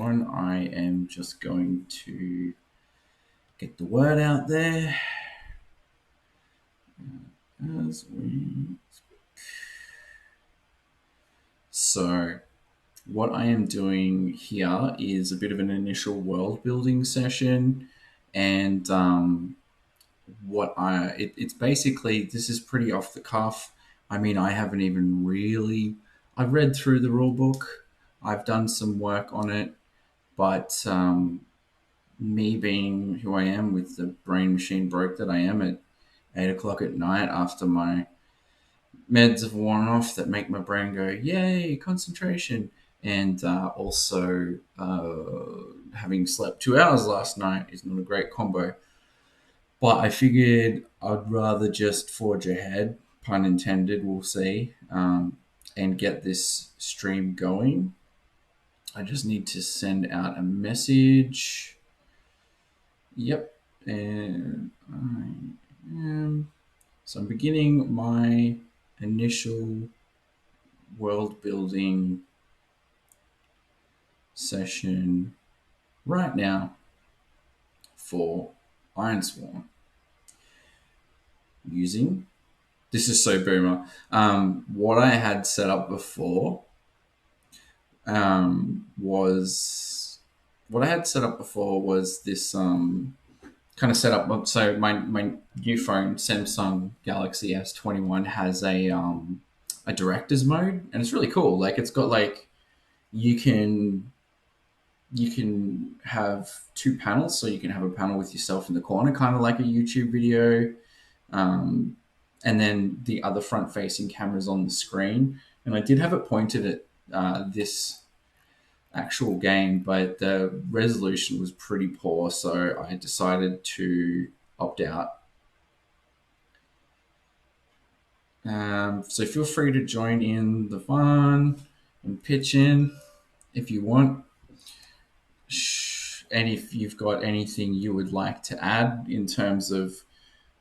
everyone. I am just going to get the word out there as we. So, what I am doing here is a bit of an initial world building session, and it's basically, this is pretty off the cuff. I mean, I haven't even really. I've read through the rule book. I've done some work on it, but me being who I am with the brain machine broke that I am at 8 o'clock at night after my meds have worn off that make my brain go, yay, concentration. And also, having slept 2 hours last night is not a great combo. But I figured I'd rather just forge ahead, pun intended, we'll see, and get this stream going. I just need to send out a message. Yep. And I am. So I'm beginning my initial world building session right now for Ironsworn using. This is so boomer. What I had set up before was this kind of setup. So my new phone, Samsung Galaxy S21, has a director's mode, and it's really cool. Like, it's got like you can have two panels, so you can have a panel with yourself in the corner, kind of like a YouTube video, and then the other front-facing cameras on the screen. And I did have it pointed at this actual game, but the resolution was pretty poor, so I decided to opt out. So feel free to join in the fun and pitch in if you want. And if you've got anything you would like to add in terms of,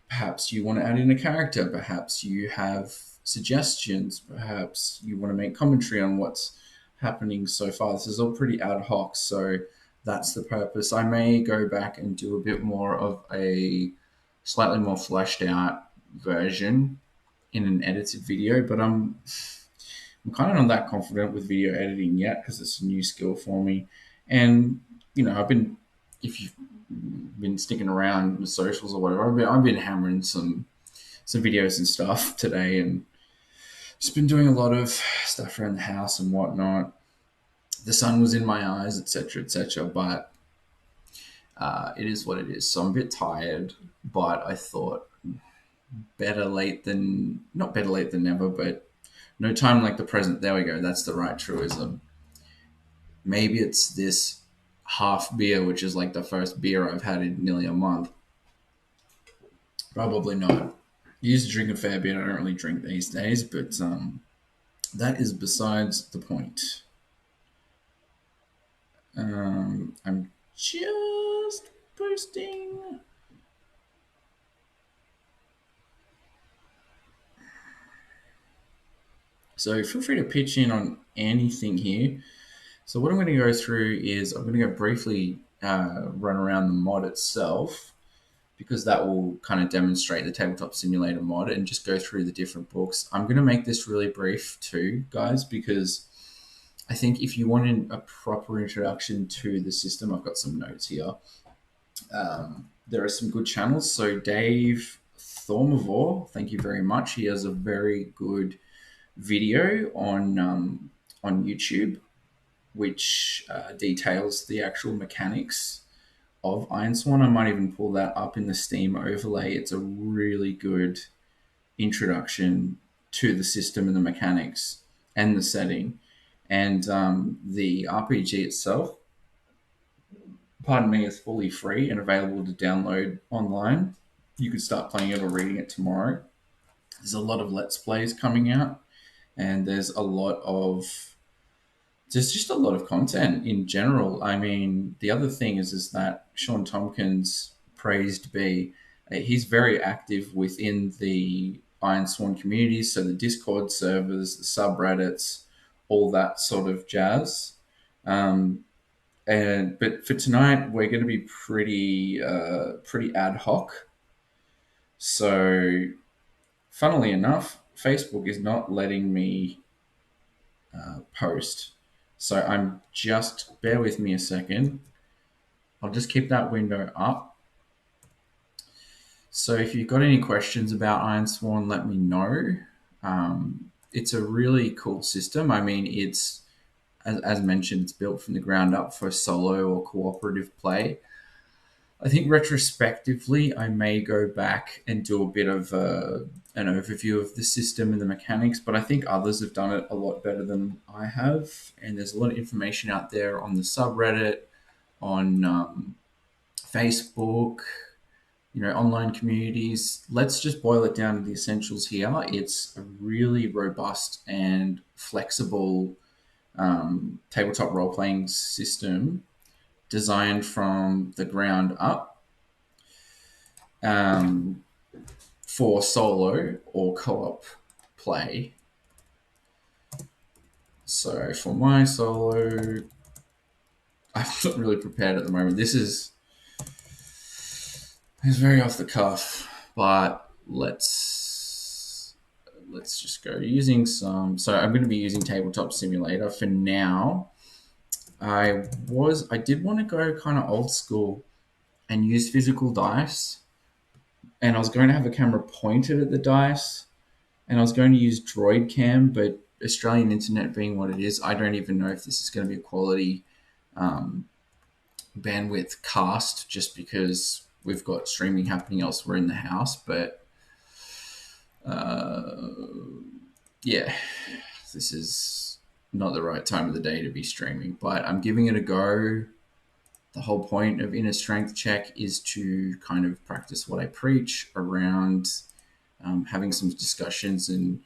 perhaps you want to add in a character, perhaps you have suggestions, perhaps you want to make commentary on what's happening so far. This is all pretty ad hoc, so that's the purpose. I may go back and do a bit more of a slightly more fleshed out version in an edited video, but I'm kind of not that confident with video editing yet because it's a new skill for me. And if you've been sticking around with socials or whatever, I've been hammering some videos and stuff today, and just been doing a lot of stuff around the house and whatnot. The sun was in my eyes, etc., etc. But it is what it is. So I'm a bit tired, but I thought not better late than never, but no time like the present. There we go. That's the right truism. Maybe it's this half beer, which is like the first beer I've had in nearly a month. Probably not. I used to drink a fair bit. I don't really drink these days, but that is besides the point. I'm just posting. So feel free to pitch in on anything here. So what I'm going to go through is I'm going to go briefly run around the mod itself, because that will kind of demonstrate the Tabletop Simulator mod, and just go through the different books. I'm going to make this really brief too, guys, because I think if you want a proper introduction to the system, I've got some notes here. There are some good channels. So Dave Thormivore, thank you very much. He has a very good video on YouTube, which details the actual mechanics of Ironsworn. I might even pull that up in the Steam overlay. It's a really good introduction to the system and the mechanics and the setting. And the RPG itself, pardon me, is fully free and available to download online. You could start playing it or reading it tomorrow. There's a lot of Let's Plays coming out, and there's just a lot of content in general. I mean, the other thing is that Sean Tompkins, praised be, he's very active within the Ironsworn community, so the Discord servers, the subreddits, all that sort of jazz. But for tonight, we're going to be pretty ad hoc. So, funnily enough, Facebook is not letting me post. So I'm just bear with me a second. I'll just keep that window up. So if you've got any questions about Ironsworn, let me know. It's a really cool system. I mean, it's as mentioned, it's built from the ground up for solo or cooperative play. I think retrospectively, I may go back and do a bit of an overview of the system and the mechanics, but I think others have done it a lot better than I have. And there's a lot of information out there on the subreddit, on Facebook, online communities. Let's just boil it down to the essentials here. It's a really robust and flexible tabletop role playing system designed from the ground up for solo or co-op play. So for my solo, I'm not really prepared at the moment. It's very off the cuff, but let's just go using some. So I'm going to be using Tabletop Simulator for now. I did want to go kind of old school and use physical dice, and I was going to have a camera pointed at the dice, and I was going to use Droid Cam, but Australian internet being what it is, I don't even know if this is going to be a quality bandwidth cast, just because we've got streaming happening elsewhere in the house. But yeah, this is not the right time of the day to be streaming, but I'm giving it a go. The whole point of Inner Strength Check is to kind of practice what I preach around having some discussions and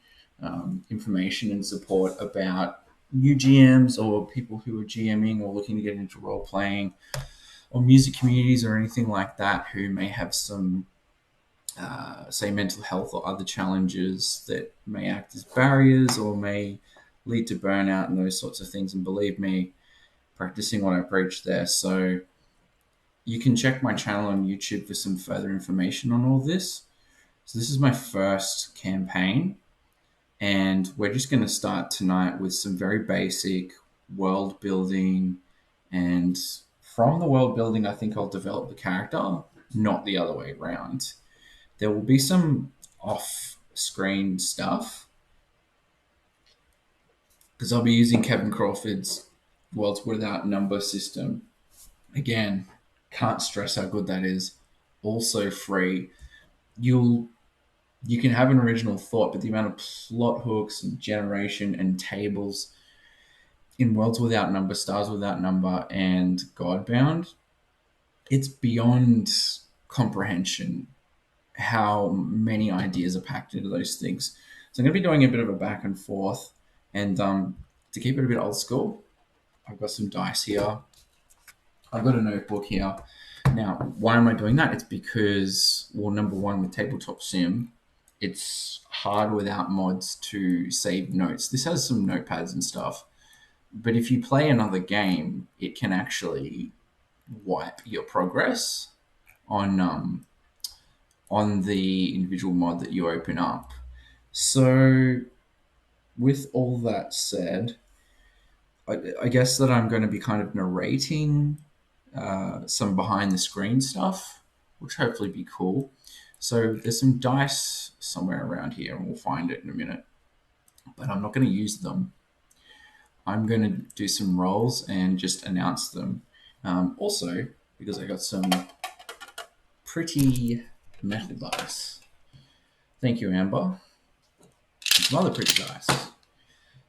information and support about new GMs or people who are GMing or looking to get into role playing, or music communities or anything like that, who may have some, say, mental health or other challenges that may act as barriers or may lead to burnout and those sorts of things. And believe me, practicing what I preach there. So you can check my channel on YouTube for some further information on all this. So this is my first campaign, and we're just going to start tonight with some very basic world building. And from the world building, I think I'll develop the character, not the other way around. There will be some off-screen stuff because I'll be using Kevin Crawford's Worlds Without Number system. Again, can't stress how good that is. Also free. You can have an original thought, but the amount of plot hooks and generation and tables in Worlds Without Number, Stars Without Number, and Godbound, it's beyond comprehension how many ideas are packed into those things. So I'm going to be doing a bit of a back and forth, and to keep it a bit old school, I've got some dice here. I've got a notebook here. Now, why am I doing that? It's because, well, number one, with Tabletop Sim, it's hard without mods to save notes. This has some notepads and stuff, but if you play another game, it can actually wipe your progress on the individual mod that you open up. So, with all that said, I guess that I'm going to be kind of narrating some behind the screen stuff, which hopefully be cool. So there's some dice somewhere around here, and we'll find it in a minute, but I'm not going to use them. I'm going to do some rolls and just announce them. Also, because I got some pretty metal dice. Thank you, Amber. Some other pretty dice.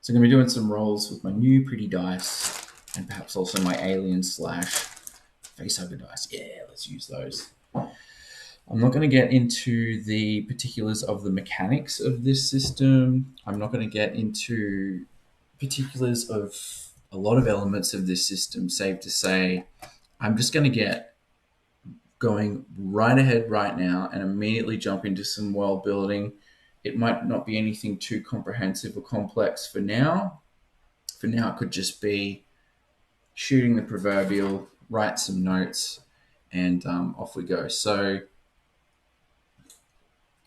So I'm going to be doing some rolls with my new pretty dice, and perhaps also my alien / facehugger dice. Yeah, let's use those. I'm not going to get into the particulars of the mechanics of this system. I'm not going to get into particulars of a lot of elements of this system, save to say I'm just going to get going right ahead right now and immediately jump into some world building. It might not be anything too comprehensive or complex for now. For now, it could just be shooting the proverbial, write some notes, and off we go. So,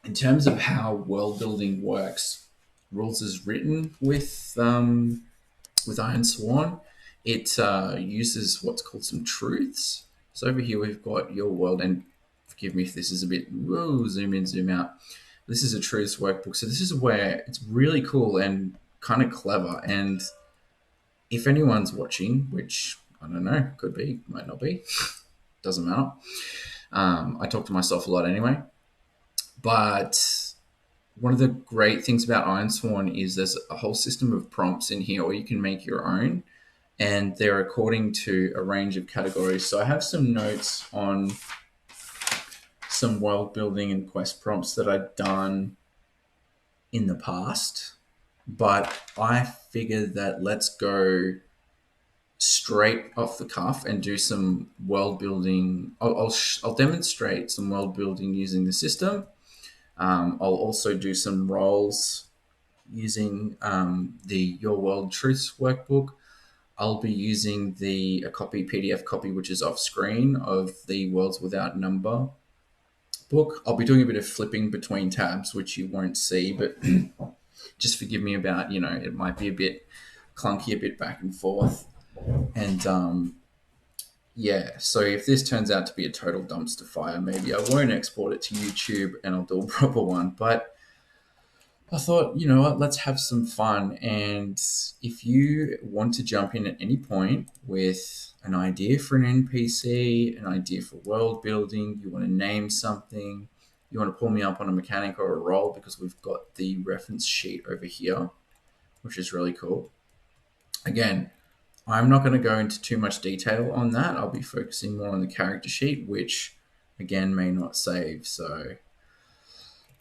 in terms of how world building works, rules is written with Ironsworn. It uses what's called some truths. So over here we've got your world, and forgive me if this is a bit zoom in, zoom out. This is a truths workbook. So this is where it's really cool and kind of clever. And if anyone's watching, which I don't know, could be, might not be, doesn't matter. I talk to myself a lot anyway. But one of the great things about Ironsworn is there's a whole system of prompts in here, or you can make your own, and they're according to a range of categories. So I have some notes on some world building and quest prompts that I've done in the past, but I figured that let's go straight off the cuff and do some world building. I'll demonstrate some world building using the system. I'll also do some roles using the Your World Truths workbook. I'll be using a PDF copy, which is off screen, of the Worlds Without Number book. I'll be doing a bit of flipping between tabs, which you won't see, but just forgive me about, it might be a bit clunky, a bit back and forth. And yeah, so if this turns out to be a total dumpster fire, maybe I won't export it to YouTube and I'll do a proper one. But I thought, you know what, let's have some fun. And if you want to jump in at any point with an idea for an NPC, an idea for world building, you want to name something, you want to pull me up on a mechanic or a role, because we've got the reference sheet over here, which is really cool. Again, I'm not going to go into too much detail on that. I'll be focusing more on the character sheet, which again may not save. So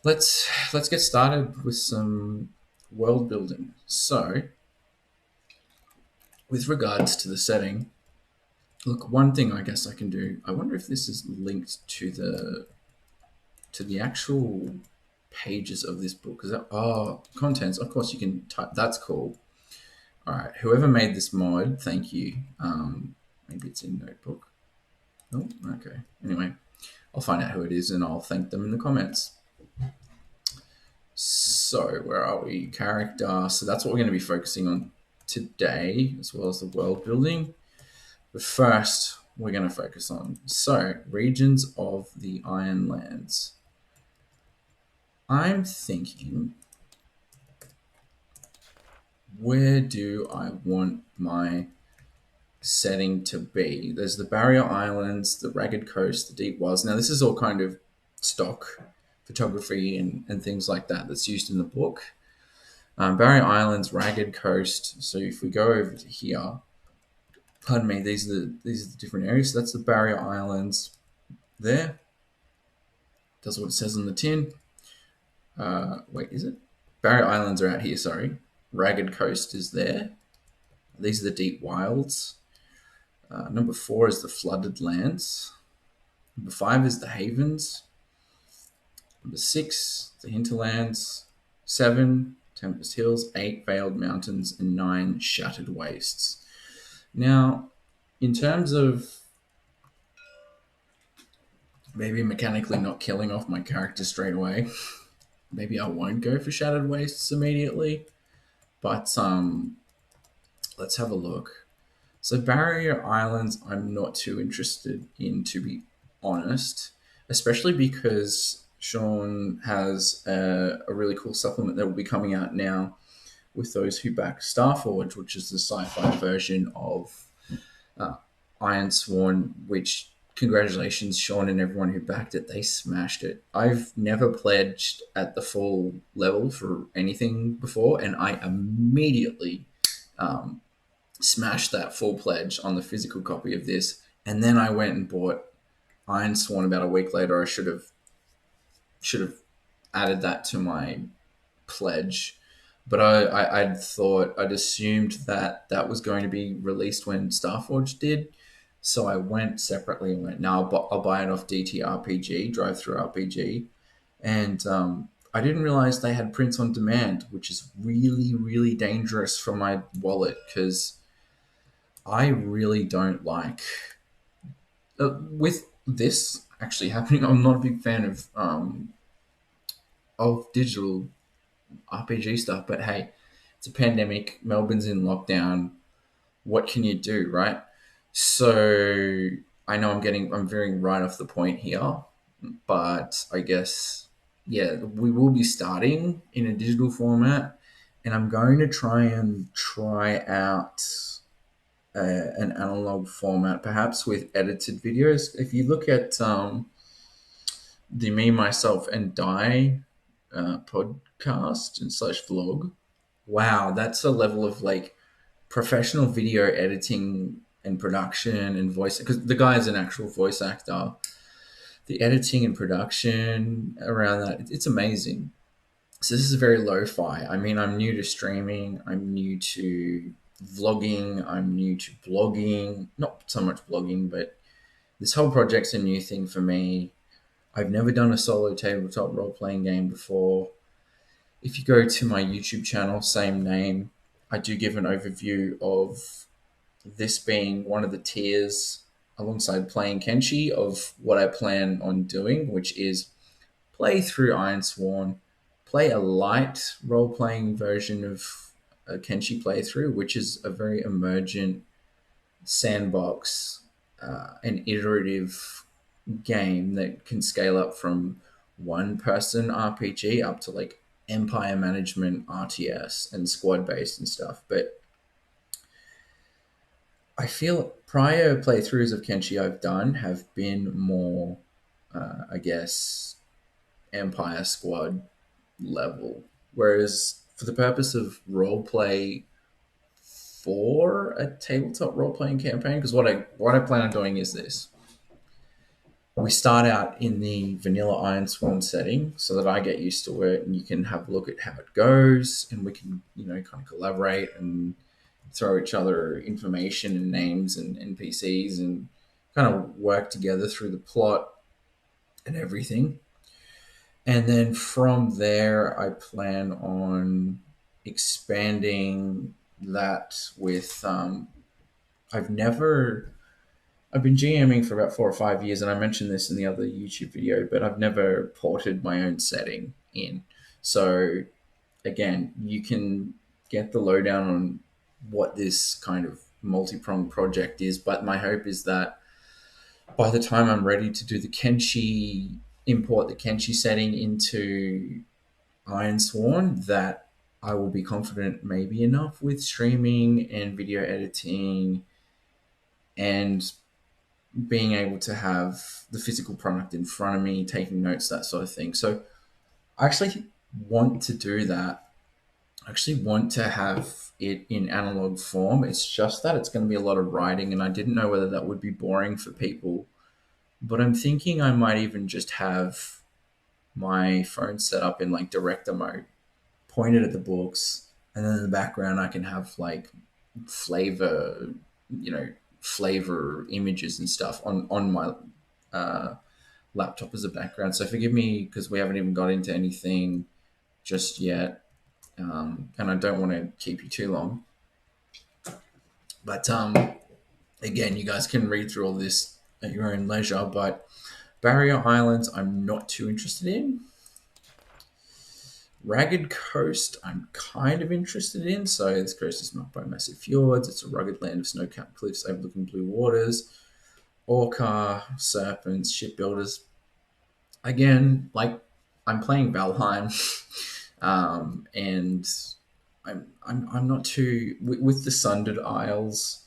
let's get started with some world building. So with regards to the setting, look, one thing I guess I can do, I wonder if this is linked to the actual pages of this book. Contents, of course you can type, that's cool. All right, whoever made this mod, thank you. Maybe it's in Notebook. Oh, okay. Anyway, I'll find out who it is and I'll thank them in the comments. So where are we? Character. So that's what we're going to be focusing on today, as well as the world building. But first, we're going to focus on regions of the Ironlands. I'm thinking, where do I want my setting to be? There's the Barrier Islands, the Ragged Coast, the Deep Wilds. Now, this is all kind of stock photography and things like that that's used in the book. Barrier Islands, Ragged Coast. So if we go over to here, pardon me, these are the different areas. So that's the Barrier Islands there. Does what it says on the tin. Wait, is it? Barrier Islands are out here, sorry. Ragged Coast is there. These are the Deep Wilds. Number 4 is the Flooded Lands. Number 5 is the Havens. Number 6, the Hinterlands. 7, Tempest Hills. 8, Veiled Mountains. And 9, Shattered Wastes. Now, in terms of maybe mechanically not killing off my character straight away, maybe I won't go for Shattered Wastes immediately. But let's have a look. So Barrier Islands, I'm not too interested in, to be honest, especially because Sean has a really cool supplement that will be coming out now with those who back Starforge, which is the sci-fi version of Ironsworn, which, congratulations, Sean and everyone who backed it. They smashed it. I've never pledged at the full level for anything before, and I immediately smashed that full pledge on the physical copy of this. And then I went and bought Ironsworn about a week later. I should have added that to my pledge. But I'd assumed that was going to be released when Starforge did. So I went separately and went, no, I'll buy it off DTRPG, Drive Through RPG. And I didn't realize they had prints on demand, which is really, really dangerous for my wallet, because I really don't like with this actually happening. I'm not a big fan of digital RPG stuff, but hey, it's a pandemic. Melbourne's in lockdown. What can you do, right? So I know I'm veering right off the point here, but I guess yeah, we will be starting in a digital format, and I'm going to try out an analog format, perhaps with edited videos. If you look at the Me, Myself, and Die podcast and slash vlog, wow, that's a level of like professional video editing and production and voice, because the guy is an actual voice actor. The editing and production around that, it's amazing. So this is very lo-fi. I mean, I'm new to streaming, I'm new to vlogging, I'm new to blogging. Not so much blogging, but this whole project's a new thing for me. I've never done a solo tabletop role-playing game before. If you go to my YouTube channel, same name, I do give an overview of this being one of the tiers alongside playing Kenshi of what I plan on doing, which is play through Ironsworn, play a light role playing version of a Kenshi playthrough, which is a very emergent sandbox and iterative game that can scale up from one person RPG up to like empire management RTS and squad based and stuff. But I feel prior playthroughs of Kenshi I've done have been more, I guess, Empire Squad level. Whereas for the purpose of role play for a tabletop role playing campaign, because what I plan on doing is this: we start out in the vanilla Ironsworn setting, so that I get used to it, and you can have a look at how it goes, and we can kind of collaborate and throw each other information and names and NPCs and kind of work together through the plot and everything. And then from there, I plan on expanding that with. I've never. I've been GMing for about 4 or 5 years, and I mentioned this in the other YouTube video, but I've never ported my own setting in. So again, you can get the lowdown on what this kind of multi-pronged project is. But my hope is that by the time I'm ready to do the Kenshi, import the Kenshi setting into Ironsworn, that I will be confident maybe enough with streaming and video editing and being able to have the physical product in front of me, taking notes, that sort of thing. So I actually want to do that. I actually want to have it in analog form. It's just that it's going to be a lot of writing, and I didn't know whether that would be boring for people. But I'm thinking I might even just have my phone set up in like director mode, pointed at the books, and then in the background I can have like flavor, you know, flavor images and stuff on my uh, laptop as a background. So forgive me because we haven't even got into anything just yet, and I don't want to keep you too long. But again, you guys can read through all this at your own leisure. But Barrier Islands, I'm not too interested in. Ragged Coast, I'm kind of interested in. So this coast is marked by massive fjords. It's a rugged land of snow-capped cliffs overlooking blue waters. Orca, serpents, shipbuilders. Again, like I'm playing Valheim, and I'm not too with the Sundered Isles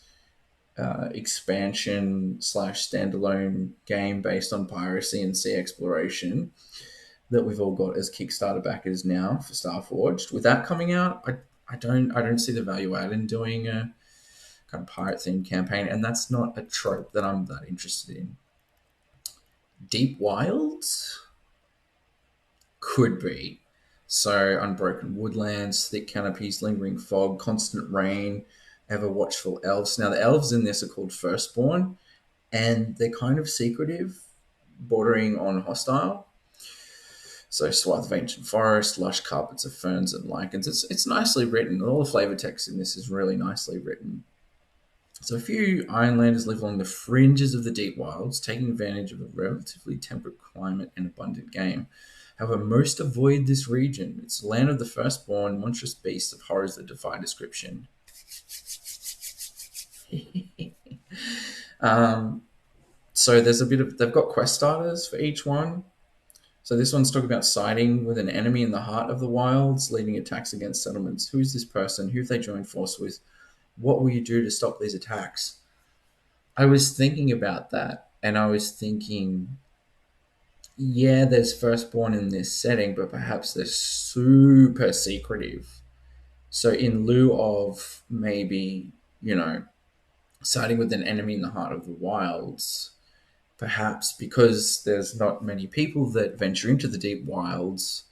expansion slash standalone game based on piracy and sea exploration that we've all got as Kickstarter backers now for Starforged. With that coming out, I don't see the value add in doing a kind of pirate themed campaign, and that's not a trope that I'm that interested in. Deep Wilds could be. So unbroken woodlands, thick canopies, lingering fog, constant rain, ever watchful elves. Now the elves in this are called Firstborn, and they're kind of secretive, bordering on hostile. So swath of ancient forest, lush carpets of ferns and lichens. It's nicely written. All the flavor text in this is really nicely written. So a few Ironlanders live along the fringes of the deep wilds, taking advantage of a relatively temperate climate and abundant game. However, most avoid this region. It's the land of the firstborn, monstrous beasts of horrors that defy description. So there's a bit of, they've got quest starters for each one. So this one's talking about siding with an enemy in the heart of the wilds, leading attacks against settlements. Who is this person? Who have they joined force with? What will you do to stop these attacks? I was thinking about that, and I was thinking, yeah, there's firstborn in this setting, but perhaps they're super secretive. So in lieu of maybe, siding with an enemy in the heart of the wilds, perhaps because there's not many people that venture into the deep wilds,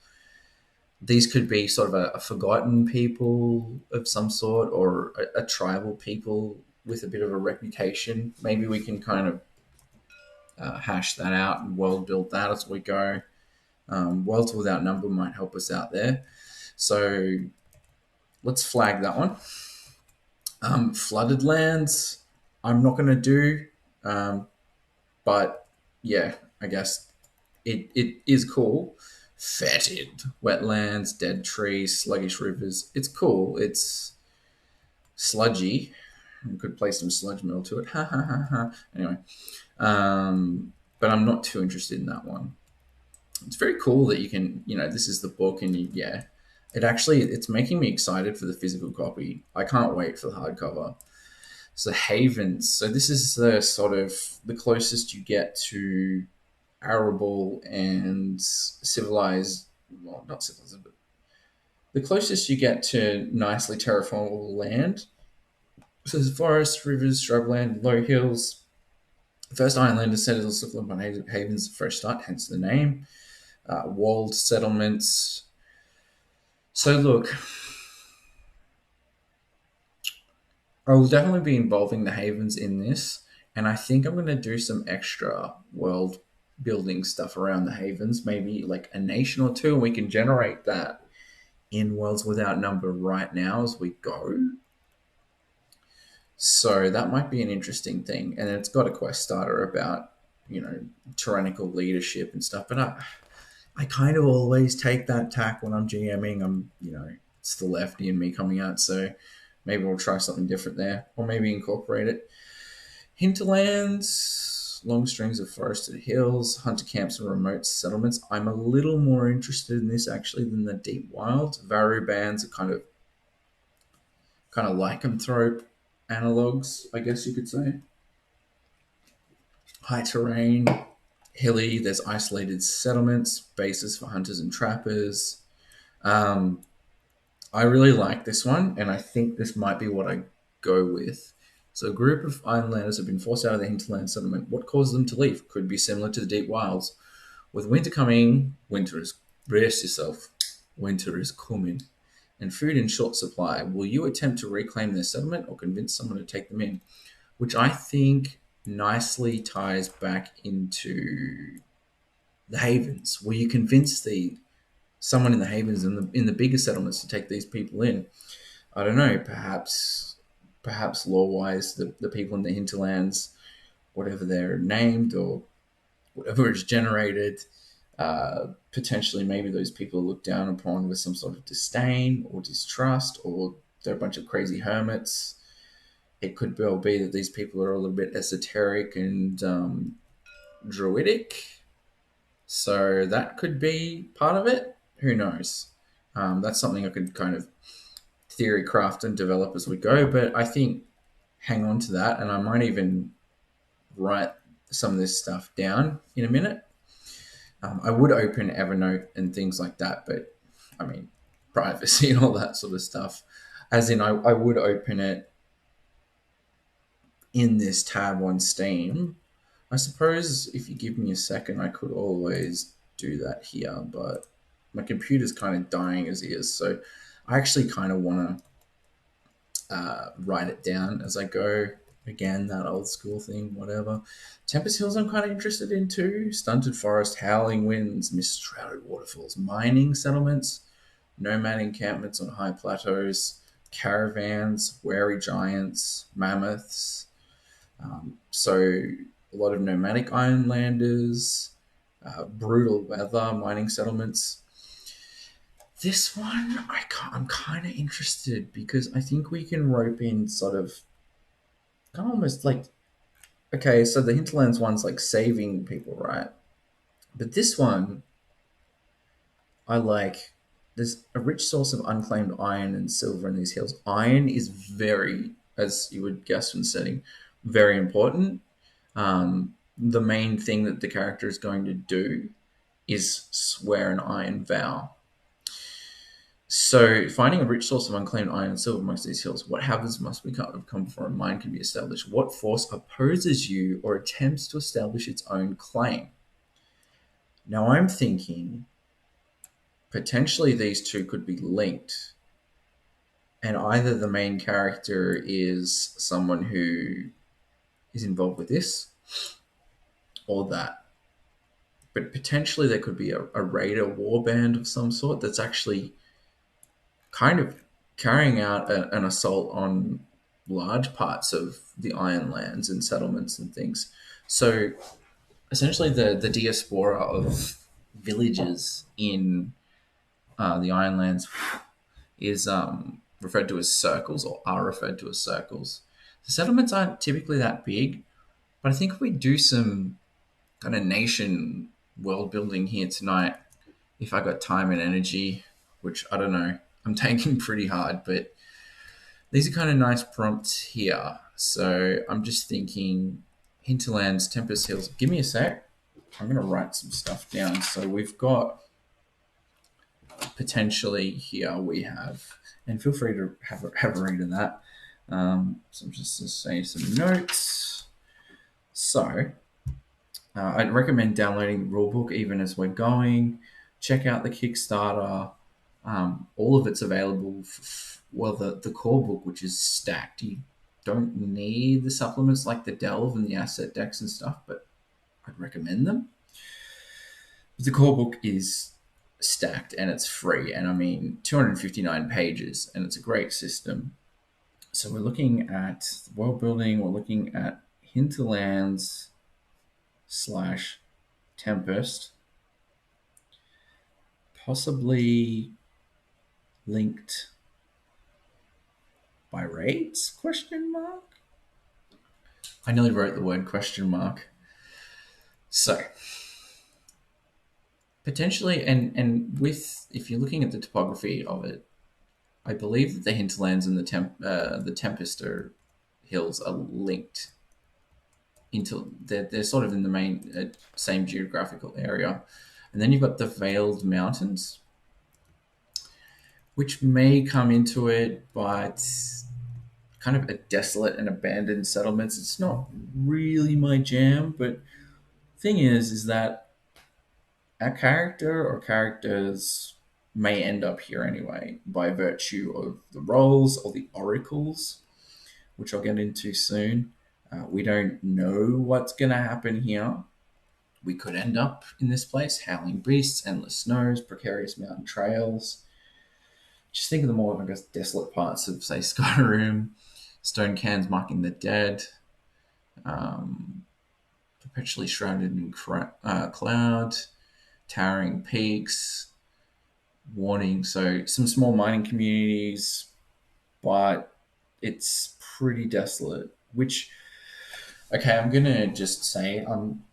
these could be sort of a forgotten people of some sort, or a tribal people with a bit of a reputation. Maybe we can kind of hash that out and world build that as we go. Worlds Without Number might help us out there. So let's flag that one. Flooded lands, I'm not going to do, but yeah, I guess it is cool. Fetid wetlands, dead trees, sluggish rivers. It's cool. It's sludgy. We could play some sludge metal to it. Ha ha ha ha. Anyway, but I'm not too interested in that one. It's very cool that you can, this is the book, and yeah, it's making me excited for the physical copy. I can't wait for the hardcover. So havens. So this is the sort of the closest you get to arable and civilized, well, not civilized, but the closest you get to nicely terraformable land. So there's forests, rivers, shrubland, low hills. The first Ironlander settled upon havens, fresh start, hence the name. Walled settlements. So look, I will definitely be involving the havens in this, and I think I'm going to do some extra world building stuff around the havens, maybe like a nation or two, and we can generate that in Worlds Without Number right now as we go. So that might be an interesting thing, and it's got a quest starter about tyrannical leadership and stuff. But I kind of always take that tack when I'm GMing. It's the lefty in me coming out, so maybe we'll try something different there, or maybe incorporate it. Hinterlands, long strings of forested hills, hunter camps and remote settlements. I'm a little more interested in this actually than the deep wilds. Varu bands are kind of lycanthrope analogs, I guess you could say. High terrain, hilly. There's isolated settlements, bases for hunters and trappers. I really like this one, and I think this might be what I go with. So a group of Ironlanders have been forced out of the hinterland settlement. What caused them to leave? Could be similar to the deep wilds. With winter coming, brace yourself. Winter is coming. And food in short supply. Will you attempt to reclaim their settlement or convince someone to take them in? Which I think nicely ties back into the havens. Will you convince someone in the havens and in the bigger settlements to take these people in? I don't know. Perhaps law-wise, the people in the hinterlands, whatever they're named or whatever is generated, potentially maybe those people are looked down upon with some sort of disdain or distrust, or they're a bunch of crazy hermits. It could well be that these people are a little bit esoteric and druidic. So that could be part of it. Who knows? That's something I could kind of theory craft and develop as we go. But I think hang on to that, and I might even write some of this stuff down in a minute. I would open Evernote and things like that, but I mean, privacy and all that sort of stuff. As in, I would open it in this tab on Steam. I suppose if you give me a second, I could always do that here, but my computer's kind of dying as is, so I actually kind of want to write it down as I go. Again, that old school thing, whatever. Tempest Hills I'm kind of interested in too. Stunted forest, howling winds, mist-shrouded waterfalls, mining settlements, nomad encampments on high plateaus, caravans, wary giants, mammoths. So a lot of nomadic ironlanders, brutal weather, mining settlements. This one, I'm kind of interested because I think we can rope in sort of kind of almost like, okay, so the hinterlands one's like saving people, right? But this one, I like. There's a rich source of unclaimed iron and silver in these hills. Iron is very, as you would guess from the setting, very important. The main thing that the character is going to do is swear an iron vow. So, finding a rich source of unclaimed iron and silver amongst these hills, what hazards must come before a mine can be established? What force opposes you or attempts to establish its own claim? Now, I'm thinking potentially these two could be linked, and either the main character is someone who is involved with this or that. But potentially there could be a raider warband of some sort that's actually kind of carrying out an assault on large parts of the Ironlands and settlements and things. So essentially, the diaspora of villages in the Ironlands is referred to as circles, or are referred to as circles. The settlements aren't typically that big, but I think if we do some kind of nation world building here tonight, if I got time and energy, which I don't know, I'm taking pretty hard, but these are kind of nice prompts here. So I'm just thinking Hinterlands, Tempest Hills. Give me a sec. I'm going to write some stuff down. So we've got potentially here we have, and feel free to have a read of that. So I'm just going to say some notes. So I'd recommend downloading the rulebook even as we're going. Check out the Kickstarter. All of it's available. Well, the core book, which is stacked. You don't need the supplements like the Delve and the asset decks and stuff, but I'd recommend them. The core book is stacked and it's free, and I mean 259 pages, and it's a great system. So we're looking at world building. We're looking at Hinterlands / Tempest, possibly linked by raids? Question mark. I nearly wrote the word question mark. So potentially, and with, if you're looking at the topography of it, I believe that the Hinterlands and the Tempest hills are linked into, they're sort of in the main same geographical area, and then you've got the Veiled Mountains, which may come into it, but kind of a desolate and abandoned settlements. It's not really my jam, but thing is that our character or characters may end up here anyway by virtue of the roles or the oracles, which I'll get into soon. We don't know what's going to happen here. We could end up in this place: howling beasts, endless snows, precarious mountain trails. Just think of the more, I guess, desolate parts of, say, Skyrim, stone cans marking the dead, perpetually shrouded in cloud, towering peaks, warning. So some small mining communities, but it's pretty desolate, which, okay, I'm going to just say I'm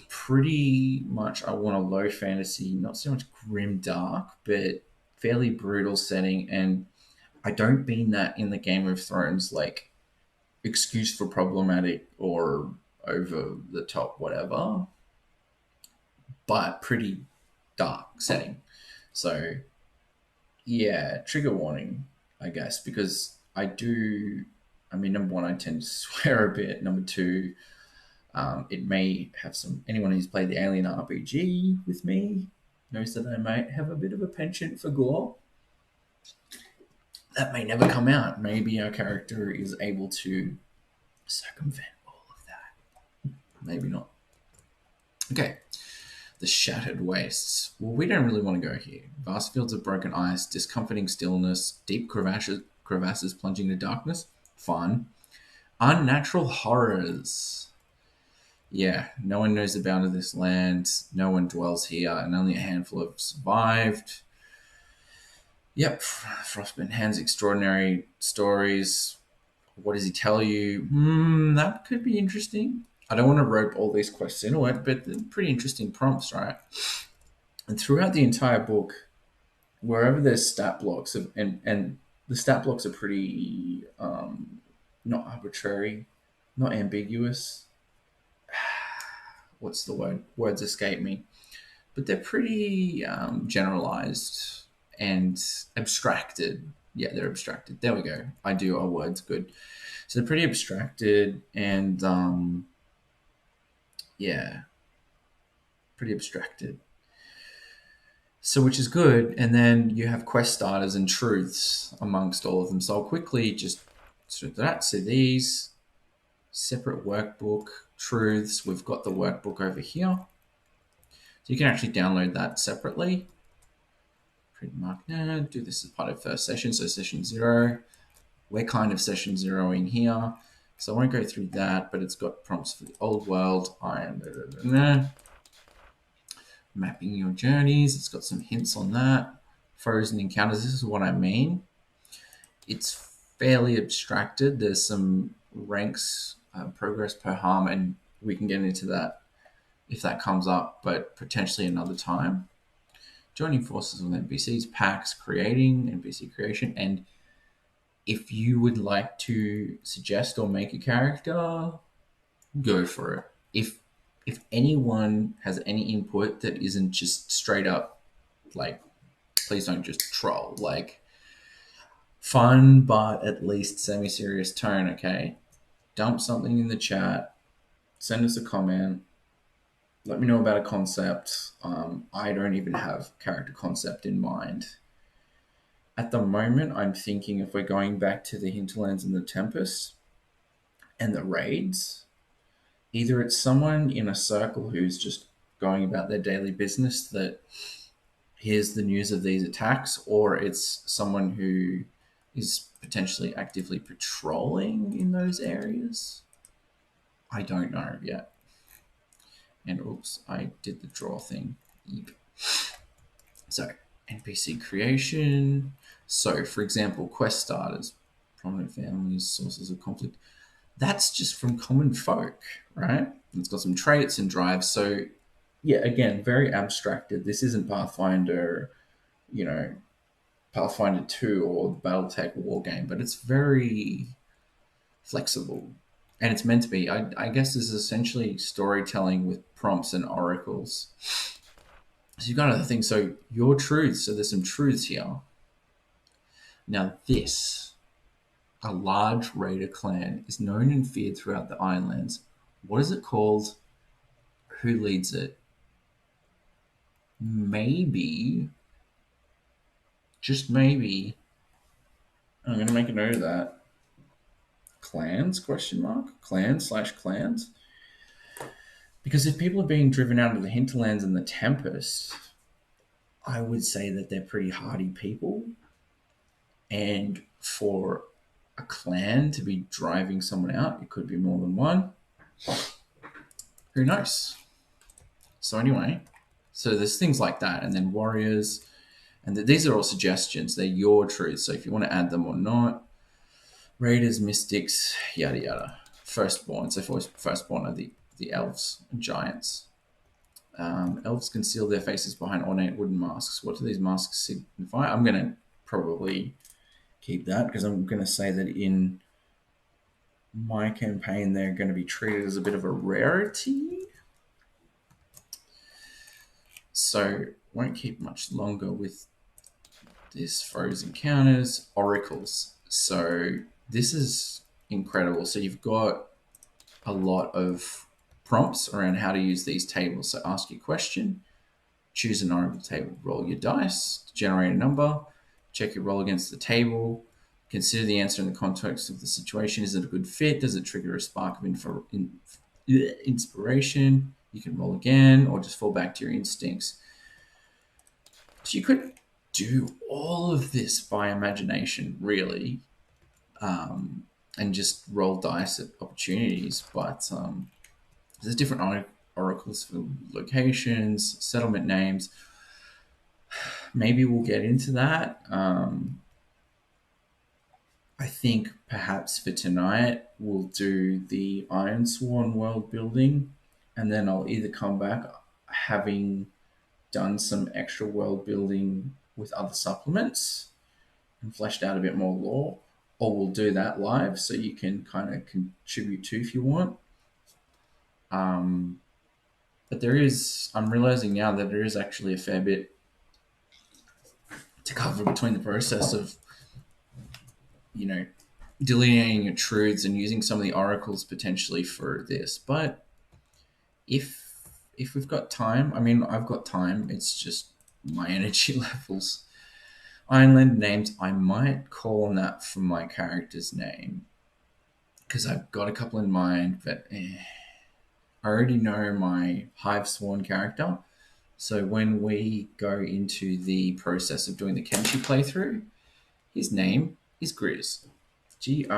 pretty much, I want a low fantasy, not so much grim dark, but fairly brutal setting. And I don't mean that in the Game of Thrones, like, excuse for problematic or over the top, whatever, but pretty dark setting. So, yeah, trigger warning, I guess, because number one, I tend to swear a bit. Number two, it may have some, anyone who's played the Alien RPG with me knows that I might have a bit of a penchant for gore. That may never come out. Maybe our character is able to circumvent all of that. Maybe not. Okay. The Shattered Wastes. Well, we don't really want to go here. Vast fields of broken ice, discomforting stillness, deep crevasses plunging into darkness. Fun. Unnatural horrors. Yeah, no one knows the bound of this land. No one dwells here, and only a handful have survived. Yep, Frostbitten Hand's extraordinary stories. What does he tell you? That could be interesting. I don't want to rope all these quests into it, but they're pretty interesting prompts, right? And throughout the entire book, wherever there's stat blocks, and the stat blocks are pretty not arbitrary, not ambiguous. What's the word? Words escape me. But they're pretty generalized and abstracted. Yeah, they're abstracted. There we go. I do our words good. So they're pretty abstracted and yeah, pretty abstracted. So which is good. And then you have quest starters and truths amongst all of them. So I'll quickly just through that. So these separate workbook truths. We've got the workbook over here. So you can actually download that separately. Print mark now. Do this as part of first session. So session 0. We're kind of session 0ing here. So I won't go through that, but it's got prompts for the old world. I am mapping your journeys. It's got some hints on that. Frozen encounters. This is what I mean. It's fairly abstracted. There's some ranks, progress per harm, and we can get into that if that comes up, but potentially another time. Joining forces with NPCs, packs, creating, NPC creation, and if you would like to suggest or make a character, go for it. If anyone has any input that isn't just straight up, like, please don't just troll. Like, fun, but at least semi-serious tone, okay? Dump something in the chat. Send us a comment. Let me know about a concept. I don't even have character concept in mind. At the moment, I'm thinking if we're going back to the Hinterlands and the Tempest and the raids, either it's someone in a circle who's just going about their daily business that hears the news of these attacks, or it's someone who is potentially actively patrolling in those areas. I don't know yet. And oops, I did the draw thing. Yep. So, NPC creation. So, for example, quest starters, prominent families, sources of conflict. That's just from common folk, right? It's got some traits and drives. So, yeah, again, very abstracted. This isn't Pathfinder, Pathfinder 2 or the Battletech war game, but it's very flexible. And it's meant to be. I guess this is essentially storytelling with prompts and oracles. So you've got other things. So your truths. So there's some truths here. Now this, a large raider clan, is known and feared throughout the Ironlands. What is it called? Who leads it? Maybe, just maybe, I'm going to make a note of that. Clans, question mark? Clans/clans? Because if people are being driven out of the Hinterlands and the Tempest, I would say that they're pretty hardy people. And for a clan to be driving someone out, it could be more than one. Who knows? So anyway, so there's things like that. And then warriors. And these are all suggestions. They're your truths. So if you want to add them or not. Raiders, mystics, yada yada. Firstborn. So firstborn are the elves and giants. Elves conceal their faces behind ornate wooden masks. What do these masks signify? I'm going to probably keep that because I'm going to say that in my campaign they're going to be treated as a bit of a rarity. So won't keep much longer with this. Frozen encounters, oracles. So this is incredible. So you've got a lot of prompts around how to use these tables. So ask your question, choose an oracle table, roll your dice, generate a number, check your roll against the table, consider the answer in the context of the situation. Is it a good fit? Does it trigger a spark of inspiration? You can roll again or just fall back to your instincts. So you could do all of this by imagination, really. and just roll dice at opportunities. But there's different oracles for locations, settlement names. Maybe we'll get into that. I think perhaps for tonight we'll do the Ironsworn world building, and then I'll either come back having done some extra world building with other supplements and fleshed out a bit more lore, or we'll do that live so you can kind of contribute too if you want. But I'm realizing now that there is actually a fair bit to cover between the process of, delineating your truths and using some of the oracles potentially for this. But if we've got time, I mean, I've got time. It's just my energy levels. Ironland names, I might call on that for my character's name because I've got a couple in mind, but I already know my Hivesworn character. So when we go into the process of doing the Kenshi playthrough, his name is Grizz. Grizz.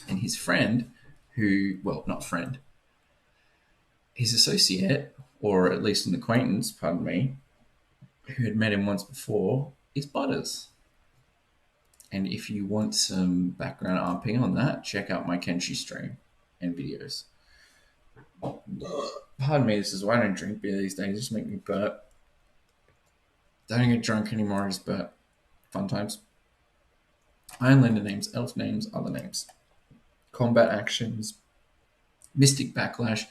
And his friend, not friend, his associate, or at least an acquaintance, pardon me, who had met him once before, is Butters. And if you want some background RP on that, check out my Kenshi stream and videos. Pardon me, this is why I don't drink beer these days. It just make me burp. Don't get drunk anymore, just burp. Fun times. Ironlander names, elf names, other names. Combat actions. Mystic Backlash.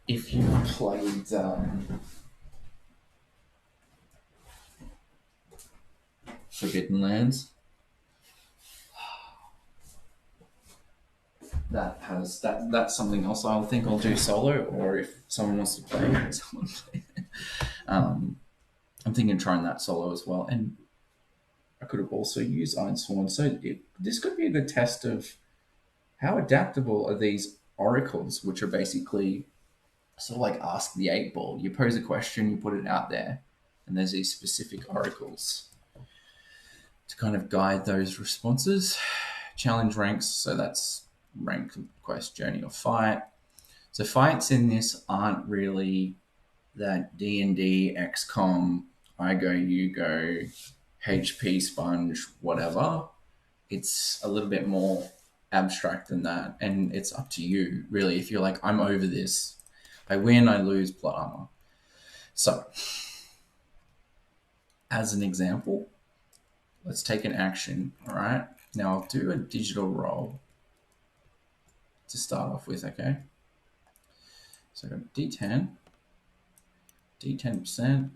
If you played Forbidden Lands, that's something else I'll think I'll do solo, or if someone wants to play, someone play. I'm thinking of trying that solo as well, and I could have also used Ironsworn. So this could be a good test of how adaptable are these oracles, which are basically sort of like Ask the 8-Ball. You pose a question, you put it out there, and there's these specific oracles to kind of guide those responses. Challenge ranks, so that's rank, quest, journey, or fight. So fights in this aren't really that D&D, XCOM, I go, you go, HP, sponge, whatever. It's a little bit more abstract than that, and it's up to you, really. If you're like, I'm over this, I win, I lose, plot armor. So, as an example, let's take an action, all right? Now I'll do a digital roll to start off with, okay? So I've got D10, D10%,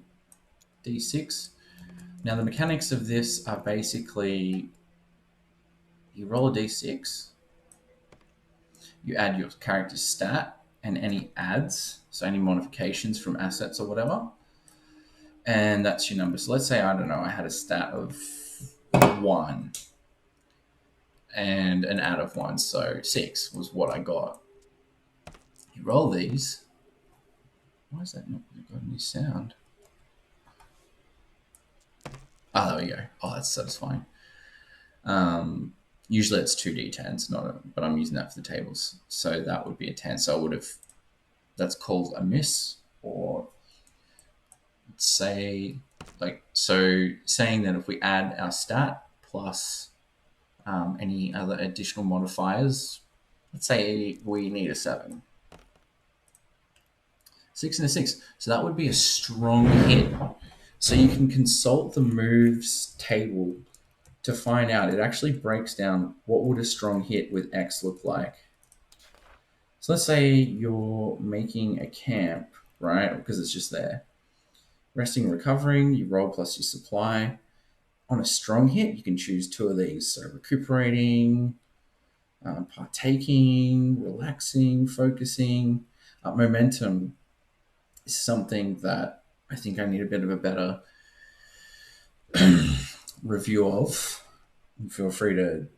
D6. Now the mechanics of this are basically you roll a D6, you add your character's stat and any adds, so any modifications from assets or whatever, and that's your number. So let's say, I don't know, I had a stat of 1 and an add of 1, so 6 was what I got. You roll these. Why is that not got any sound? Oh, there we go. Oh, that's satisfying. Usually it's 2d10s, but I'm using that for the tables. So that would be a 10. So that's called a miss, or saying that if we add our stat plus any other additional modifiers, let's say we need a 7. 6 and a 6. So that would be a strong hit. So you can consult the moves table to find out. It actually breaks down what would a strong hit with X look like. So let's say you're making a camp, right? Because it's just there. Resting and recovering, you roll plus your supply. On a strong hit, you can choose 2 of these. So recuperating, partaking, relaxing, focusing. Momentum is something that I think I need a bit of a better review of. Feel free to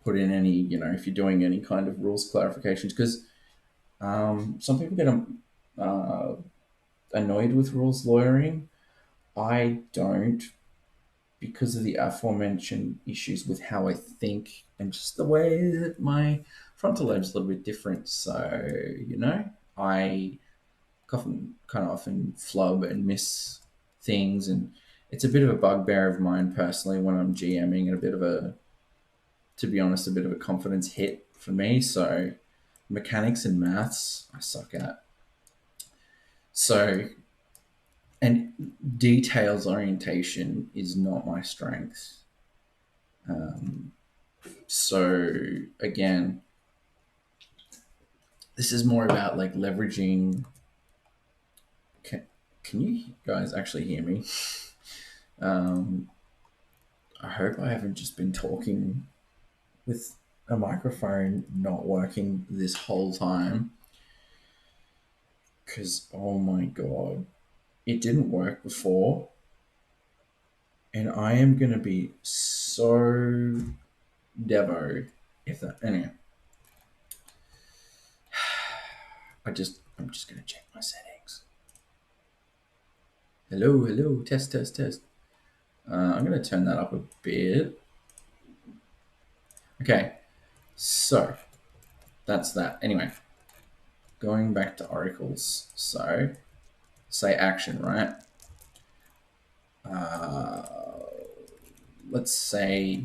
put in any, if you're doing any kind of rules clarifications, because some people get annoyed with rules lawyering. I don't, because of the aforementioned issues with how I think and just the way that my frontal lobe is a little bit different. So, I kind of often flub and miss things, and it's a bit of a bugbear of mine personally when I'm GMing, and to be honest, a bit of a confidence hit for me. So mechanics and maths I suck at. So, and details orientation is not my strength. So again, this is more about like leveraging. Can you guys actually hear me? I hope I haven't just been talking with a microphone not working this whole time, because oh my god, it didn't work before, and I am gonna be so devo if that. Anyway, I'm just gonna check my settings. Hello, test. I'm gonna turn that up a bit. Okay, so that's that. Anyway, going back to articles. So say action, right? Let's say,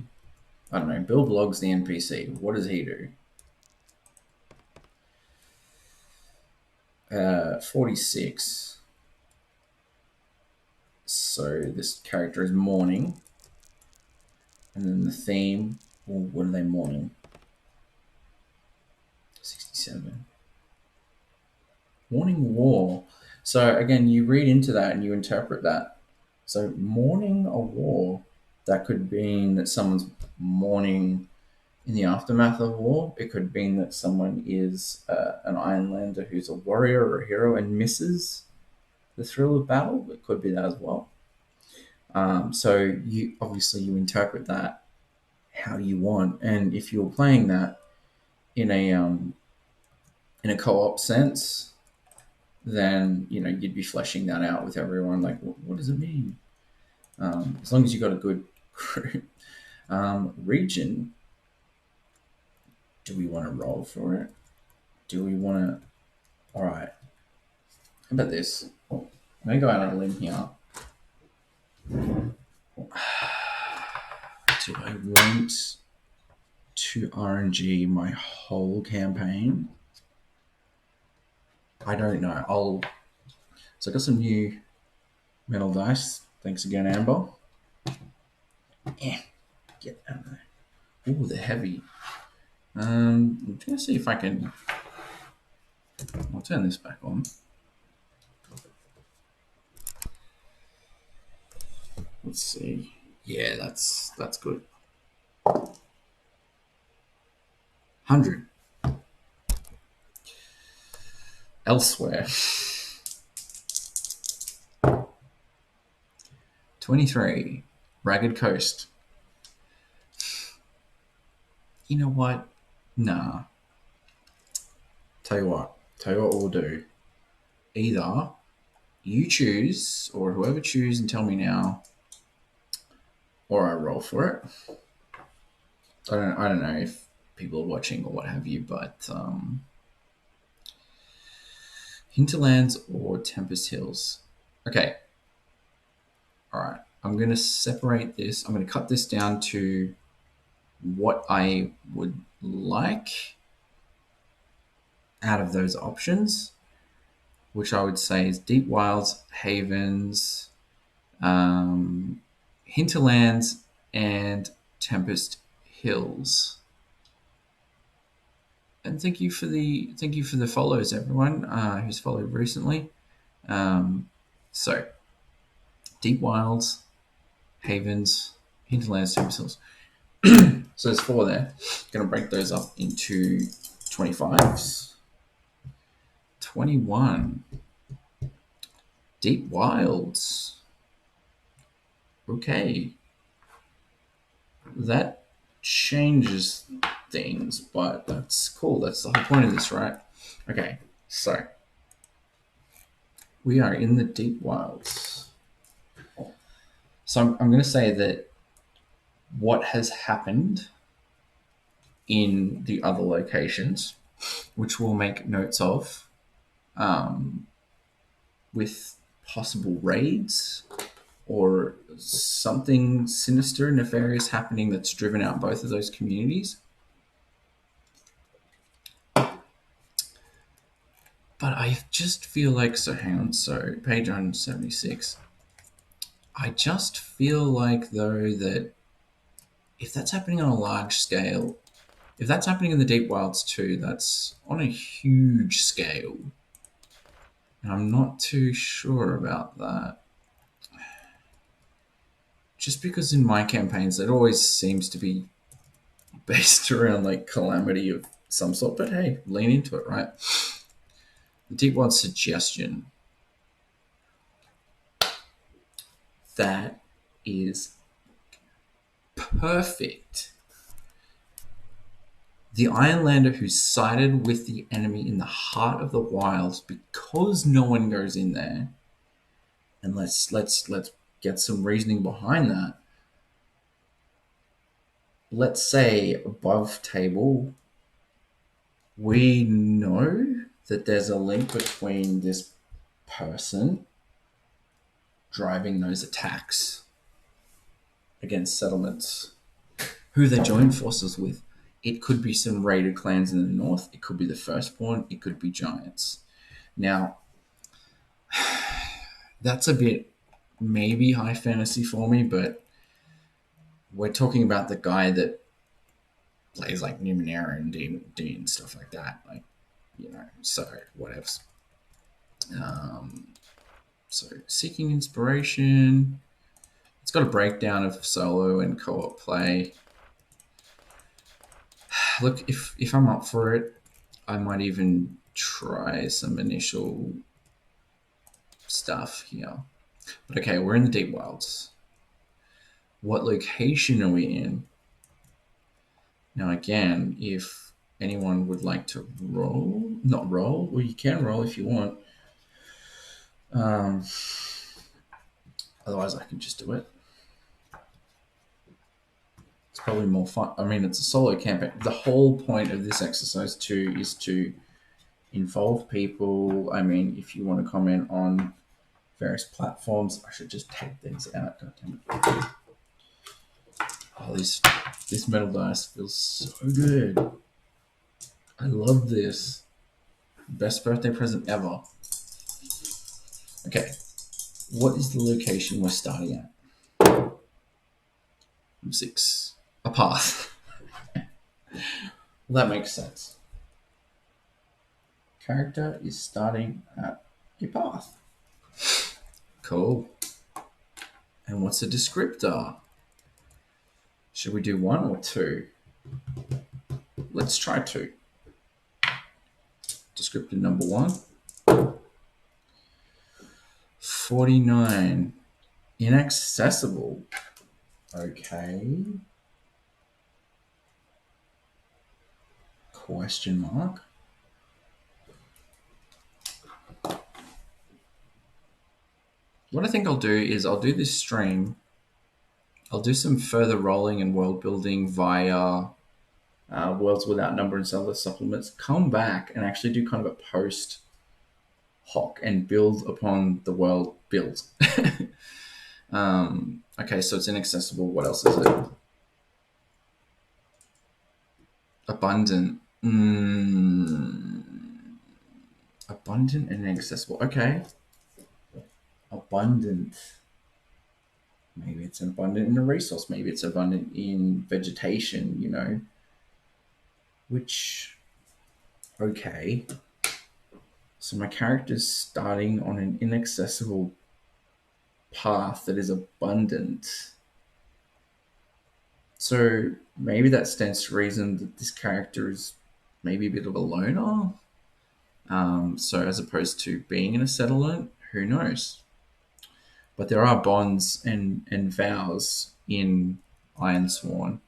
I don't know, Bill Blogg's the NPC. What does he do? 46. So this character is mourning. And then the theme, well, what are they mourning? 67. Mourning war. So again, you read into that and you interpret that. So mourning a war, that could mean that someone's mourning in the aftermath of war. It could mean that someone is an Ironlander who's a warrior or a hero and misses the thrill of battle. It could be that as well. So you interpret that how you want, and if you're playing that in a co-op sense, then you'd be fleshing that out with everyone. Like, what does it mean? As long as you got a good group. Region. Do we want to roll for it? Do we want to? All right. How about this? I'm gonna go out on a limb here. Do I want to RNG my whole campaign? I don't know. So I got some new metal dice. Thanks again, Amber. Get out of there. Ooh, they're heavy. I'm gonna see if I can. I'll turn this back on. Let's see. Yeah, that's good. 100. Elsewhere. 23. Ragged Coast. You know what? Nah. Tell you what we'll do. Either you choose, or whoever choose and tell me now, or I roll for it. I don't know if people are watching or what have you, but Hinterlands or Tempest Hills. Okay. All right. I'm going to separate this. I'm going to cut this down to what I would like out of those options, which I would say is Deep Wilds, Havens, Hinterlands, and Tempest Hills. And thank you for the follows, everyone who's followed recently. So Deep Wilds, Havens, Hinterlands, Tempest Hills. So there's 4 there. Going to break those up into 25s. 21. Deep Wilds. Okay. That changes things, but that's cool. That's the whole point of this, right? Okay, so we are in the Deep Wilds. So I'm going to say that what has happened in the other locations, which we'll make notes of, with possible raids or something sinister, nefarious happening that's driven out both of those communities. But I just feel like, so hang on, so page 176. I just feel like, though, that if that's happening on a large scale, if that's happening in the Deep Wilds too, that's on a huge scale. And I'm not too sure about that. Just because in my campaigns, it always seems to be based around like calamity of some sort. But hey, lean into it, right? The Deep Wild suggestion. That is perfect. The Ironlander who sided with the enemy in the heart of the wilds because no one goes in there. And let's get some reasoning behind that. Let's say above table, we know that there's a link between this person driving those attacks against settlements, who they join forces with. It could be some raided clans in the north. It could be the Firstborn. It could be giants. Now, that's a bit maybe high fantasy for me, but we're talking about the guy that plays like Numenera and D and stuff like that. Like, you know, so whatever. So seeking inspiration. It's got a breakdown of solo and co-op play. Look, if I'm up for it, I might even try some initial stuff here. But okay, we're in the Deep Wilds. What location are we in? Now again, if anyone would like to roll, not roll, well, you can roll if you want. Otherwise, I can just do it. It's probably more fun. I mean, it's a solo campaign. The whole point of this exercise too is to involve people. I mean, if you want to comment on various platforms, I should just take these out. God damn it. Oh, this metal dice feels so good. I love this. Best birthday present ever. Okay, what is the location we're starting at? 6. A path. Well, that makes sense. Character is starting at a path. Cool. And what's a descriptor? Should we do 1 or 2? Let's try 2. Descriptor number 1. 49. Inaccessible. Okay. Question mark. What I think I'll do is I'll do this stream. I'll do some further rolling and world building via Worlds Without Number and Cellular Supplements. Come back and actually do kind of a post hoc and build upon the world built. Okay, so it's inaccessible. What else is it? Abundant. Abundant and inaccessible. Okay. Abundant. Maybe it's abundant in a resource. Maybe it's abundant in vegetation, you know. Which, okay. So my character's starting on an inaccessible path that is abundant. So maybe that stands to reason that this character is maybe a bit of a loner. So as opposed to being in a settlement, who knows? But there are bonds and vows in Ironsworn.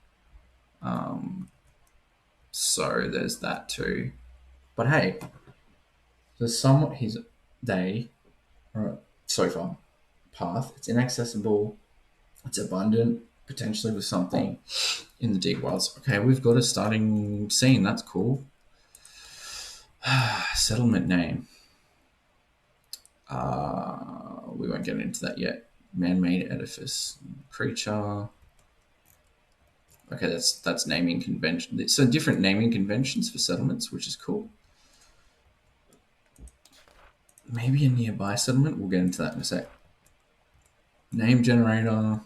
So there's that too. But hey, there's somewhat so far path. It's inaccessible. It's abundant. potentially with something in the deep wilds. Okay, we've got a starting scene. That's cool. Settlement name. We won't get into that yet. Man-made edifice. Creature. Okay, that's naming convention. So different naming conventions for settlements, which is cool. Maybe a nearby settlement. We'll get into that in a sec. Name generator.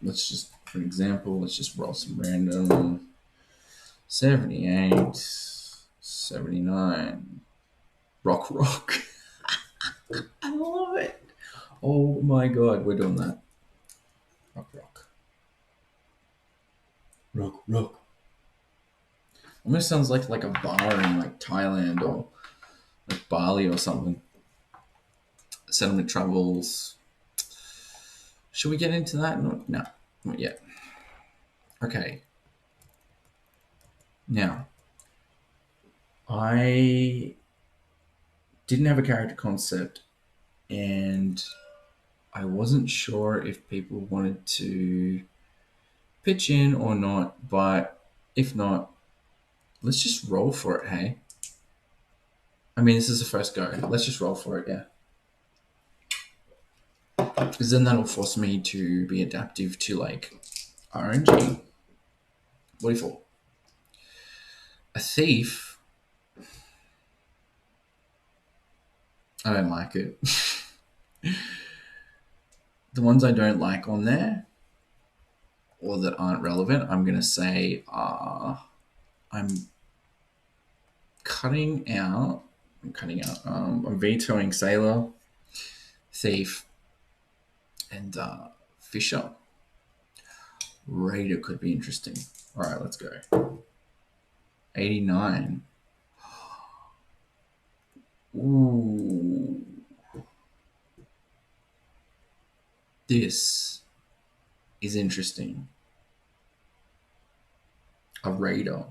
Let's just, for example, let's just roll some random. 78, 79. Rock. I love it. Oh my god, we're doing that. Rock. Almost sounds like a bar in like Thailand or like Bali or something. Settlement travels. Should we get into that? No, not yet. Okay. Now, I didn't have a character concept, and I wasn't sure if people wanted to pitch in or not, but if not, let's just roll for it, hey? I mean, this is the first go. Let's just roll for it, yeah. Because then that'll force me to be adaptive to, like, RNG. What do you thought? A thief? I don't like it. The ones I don't like on there, or that aren't relevant, I'm going to say I'm vetoing sailor, thief, and fisher. Raider could be interesting. All right, let's go. 89. Ooh. This is interesting. A raider.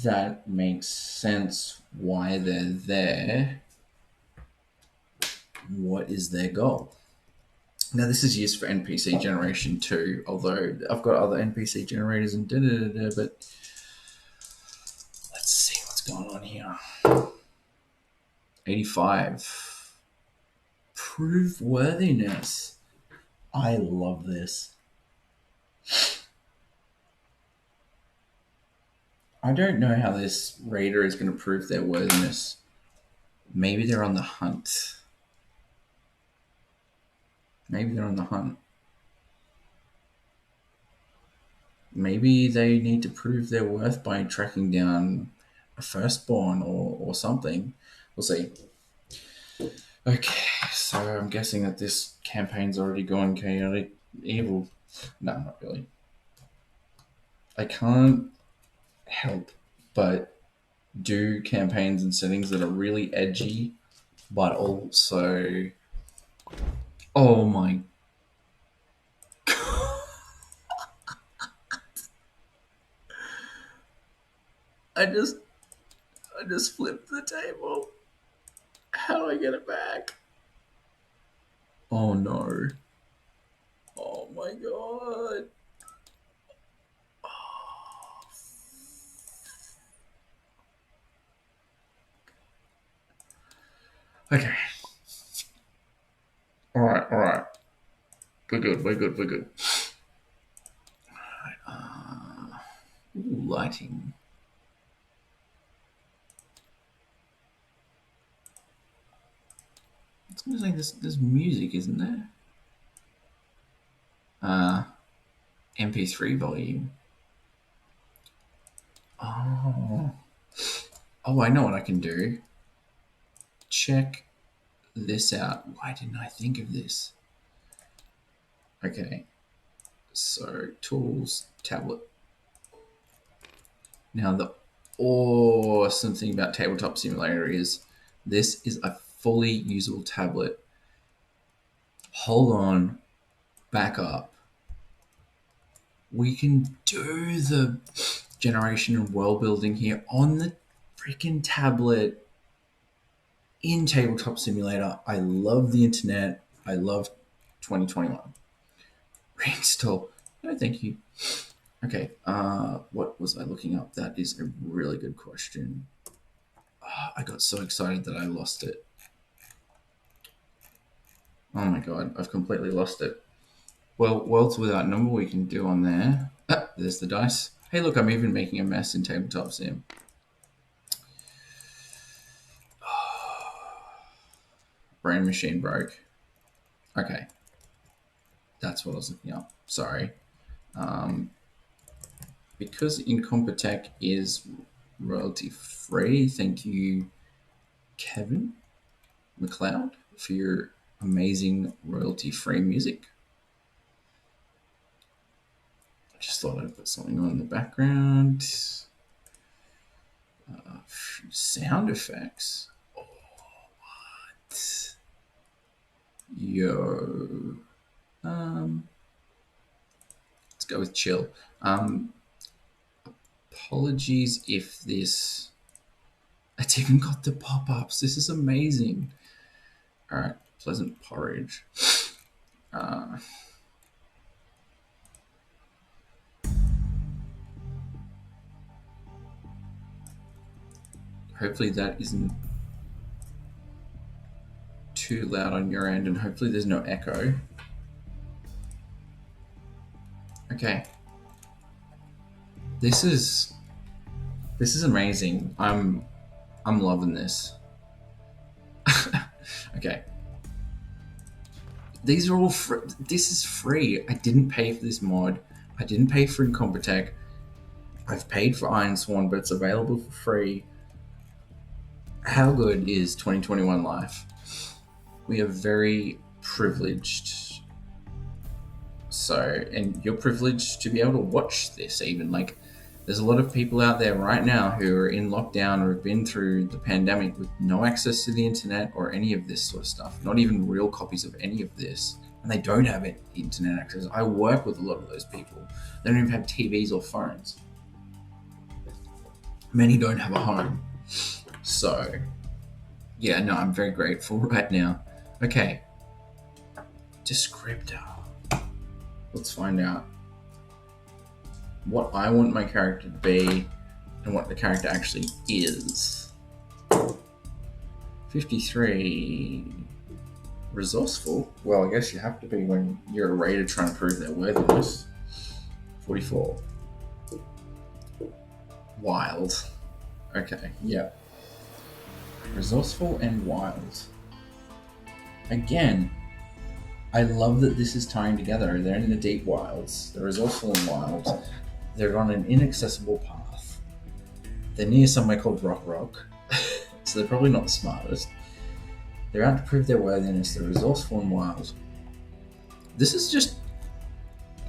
That makes sense why they're there. What is their goal? Now, this is used for NPC generation too, although I've got other NPC generators and but let's see what's going on here. 85. Prove worthiness. I love this. I don't know how this raider is going to prove their worthiness. Maybe they're on the hunt. Maybe they need to prove their worth by tracking down a firstborn or something. We'll see. Okay, so I'm guessing that this campaign's already gone chaotic evil. No, not really. I can't help but do campaigns and settings that are really edgy, but also... Oh my god. I just flipped the table. How do I get it back? Oh no. Oh my god. Oh. Okay. Alright. We're good. Alright, lighting. It's almost like there's music, isn't there? MP3 volume. Oh, I know what I can do. Check this out. Why didn't I think of this? Okay, so tools, tablet. Now the awesome thing about Tabletop Simulator is this is a fully usable tablet. Hold on, back up. We can do the generation and world building here on the freaking tablet in Tabletop Simulator. I love the internet. I love 2021. Reinstall. No, thank you. Okay, what was I looking up? That is a really good question. I got so excited that I lost it. Oh my god, I've completely lost it. Well, worlds without number we can do on there. Ah, there's the dice. Hey, look, I'm even making a mess in Tabletop Sim. Brain machine broke. Okay. That's what I was looking up. Sorry. Because Incompetech is royalty free, thank you, Kevin McLeod, for your amazing royalty free music. I just thought I'd put something on in the background. Sound effects. Oh, what? Yo. Let's go with chill. Apologies if this... It's even got the pop-ups. This is amazing. All right, pleasant porridge. Hopefully that isn't too loud on your end, and hopefully there's no echo. Okay. This is amazing. I'm loving this. Okay. These are all free. This is free. I didn't pay for this mod. I didn't pay for Incompetech. I've paid for Ironsworn, but it's available for free. How good is 2021 life? We are very privileged. So, and you're privileged to be able to watch this even. Like, there's a lot of people out there right now who are in lockdown or have been through the pandemic with no access to the internet or any of this sort of stuff, not even real copies of any of this, and they don't have internet access. I work with a lot of those people. They don't even have TVs or phones. Many don't have a home. So, yeah, no, I'm very grateful right now. Okay. Descriptor. Let's find out what I want my character to be and what the character actually is. 53. Resourceful. Well, I guess you have to be when you're a raider trying to prove their worthiness. 44. Wild. Okay, yeah. Resourceful and wild. Again, I love that this is tying together. They're in the deep wilds. They're resourceful and wild. They're on an inaccessible path. They're near somewhere called Rock. So they're probably not the smartest. They're out to prove their worthiness. They're resourceful and wild. This is just...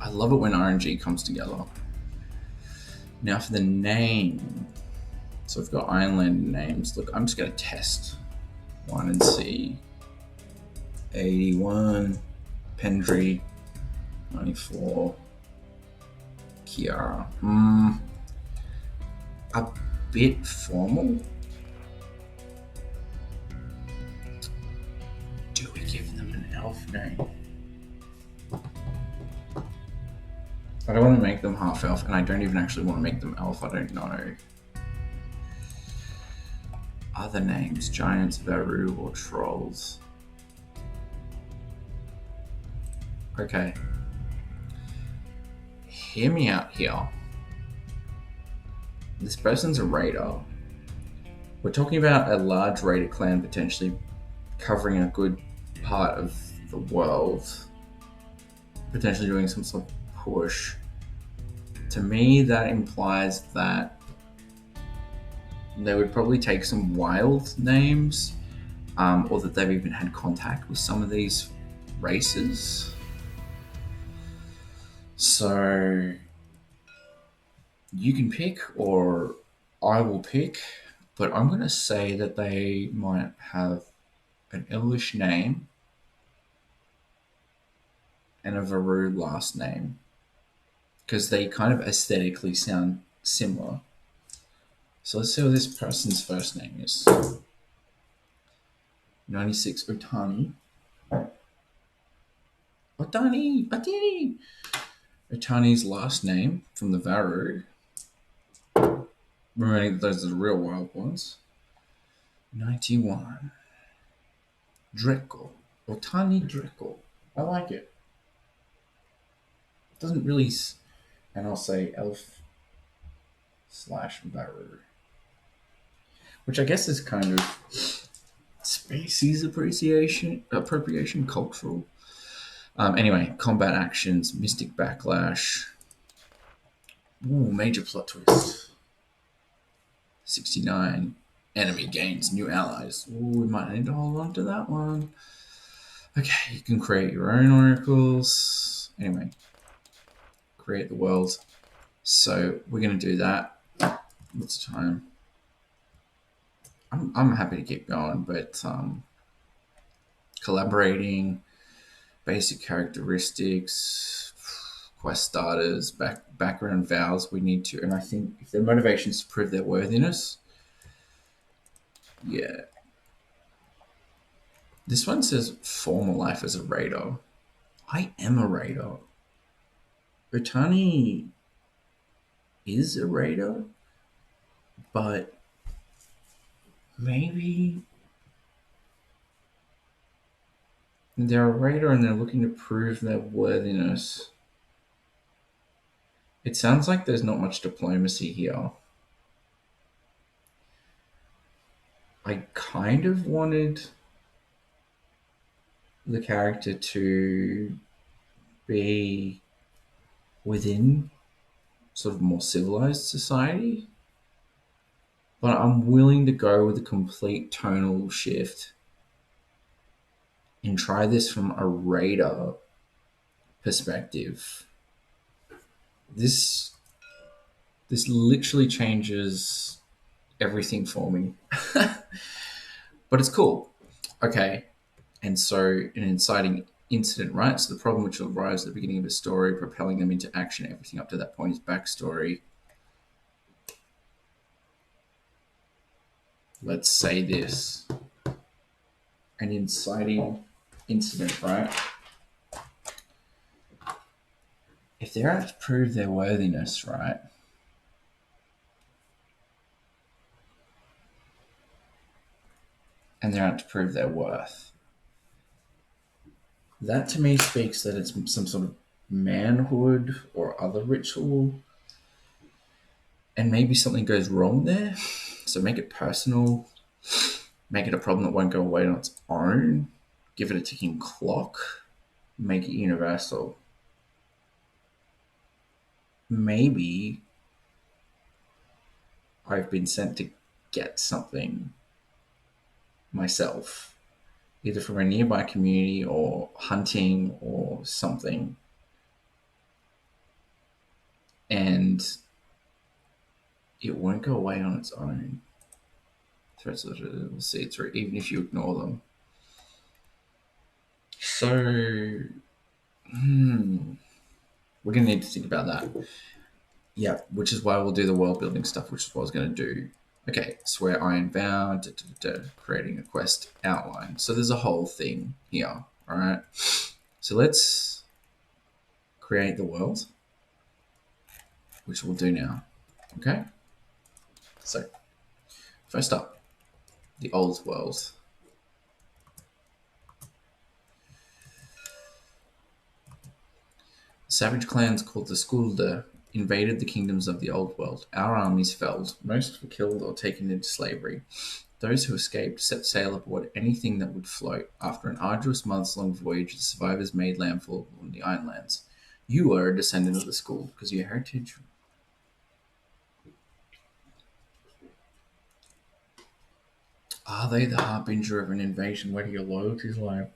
I love it when RNG comes together. Now for the name. So we've got Ironland names. Look, I'm just going to test one and see. 81, Pendry, 94, Kiara. A bit formal. Do we give them an elf name? I don't want to make them half elf, and I don't even actually want to make them elf. I don't know. Other names, giants, Veru, or trolls. Okay. Hear me out here. This person's a raider. We're talking about a large raider clan potentially covering a good part of the world. Potentially doing some sort of push. To me, that implies that they would probably take some wild names, or that they've even had contact with some of these races. So you can pick, or I will pick, but I'm going to say that they might have an English name and a Veru last name, because they kind of aesthetically sound similar. So let's see what this person's first name is. 96 Otani. Otani, Otani. Otani's last name from the Varu. Remembering those are the real wild ones. 91. Drekel. Otani Drekel. I like it. Doesn't really. And I'll say elf / Varu. Which I guess is kind of species appropriation, cultural. Anyway, combat actions, mystic backlash. Ooh, major plot twist. 69. Enemy gains new allies. Ooh, we might need to hold on to that one. Okay, you can create your own oracles. Anyway, create the world. So we're going to do that. What's the time? I'm happy to keep going, but collaborating, basic characteristics, quest starters, background vows we need to, and I think if their motivation is to prove their worthiness, yeah. This one says former life as a raider. I am a raider. Otani is a raider, but maybe they're a raider and they're looking to prove their worthiness. It sounds like there's not much diplomacy here. I kind of wanted the character to be within sort of more civilized society, but I'm willing to go with a complete tonal shift and try this from a raider perspective. This literally changes everything for me. But it's cool. Okay. And so an inciting incident, right? So the problem which will arise at the beginning of a story, propelling them into action, everything up to that point is backstory. Let's say this. An inciting incident, right? If they're out to prove their worthiness, right? And they're out to prove their worth. That to me speaks that it's some sort of manhood or other ritual. And maybe something goes wrong there. So make it personal. Make it a problem that won't go away on its own. Give it a ticking clock. Make it universal. Maybe I've been sent to get something myself, either from a nearby community or hunting or something. And it won't go away on its own. Threats will see it through, even if you ignore them. So, we're going to need to think about that. Yeah, which is why we'll do the world building stuff, which is what I was going to do. Okay, swear iron vow, creating a quest outline. So there's a whole thing here, all right? So let's create the world, which we'll do now, okay? So, first up, the old world. Savage clans called the Skulda invaded the kingdoms of the old world. Our armies fell. Most were killed or taken into slavery. Those who escaped set sail aboard anything that would float. After an arduous months-long voyage, the survivors made landfall on the Ironlands. You are a descendant of the Skull because of your heritage. Are they the harbinger of an invasion? Where do your loyalties lie?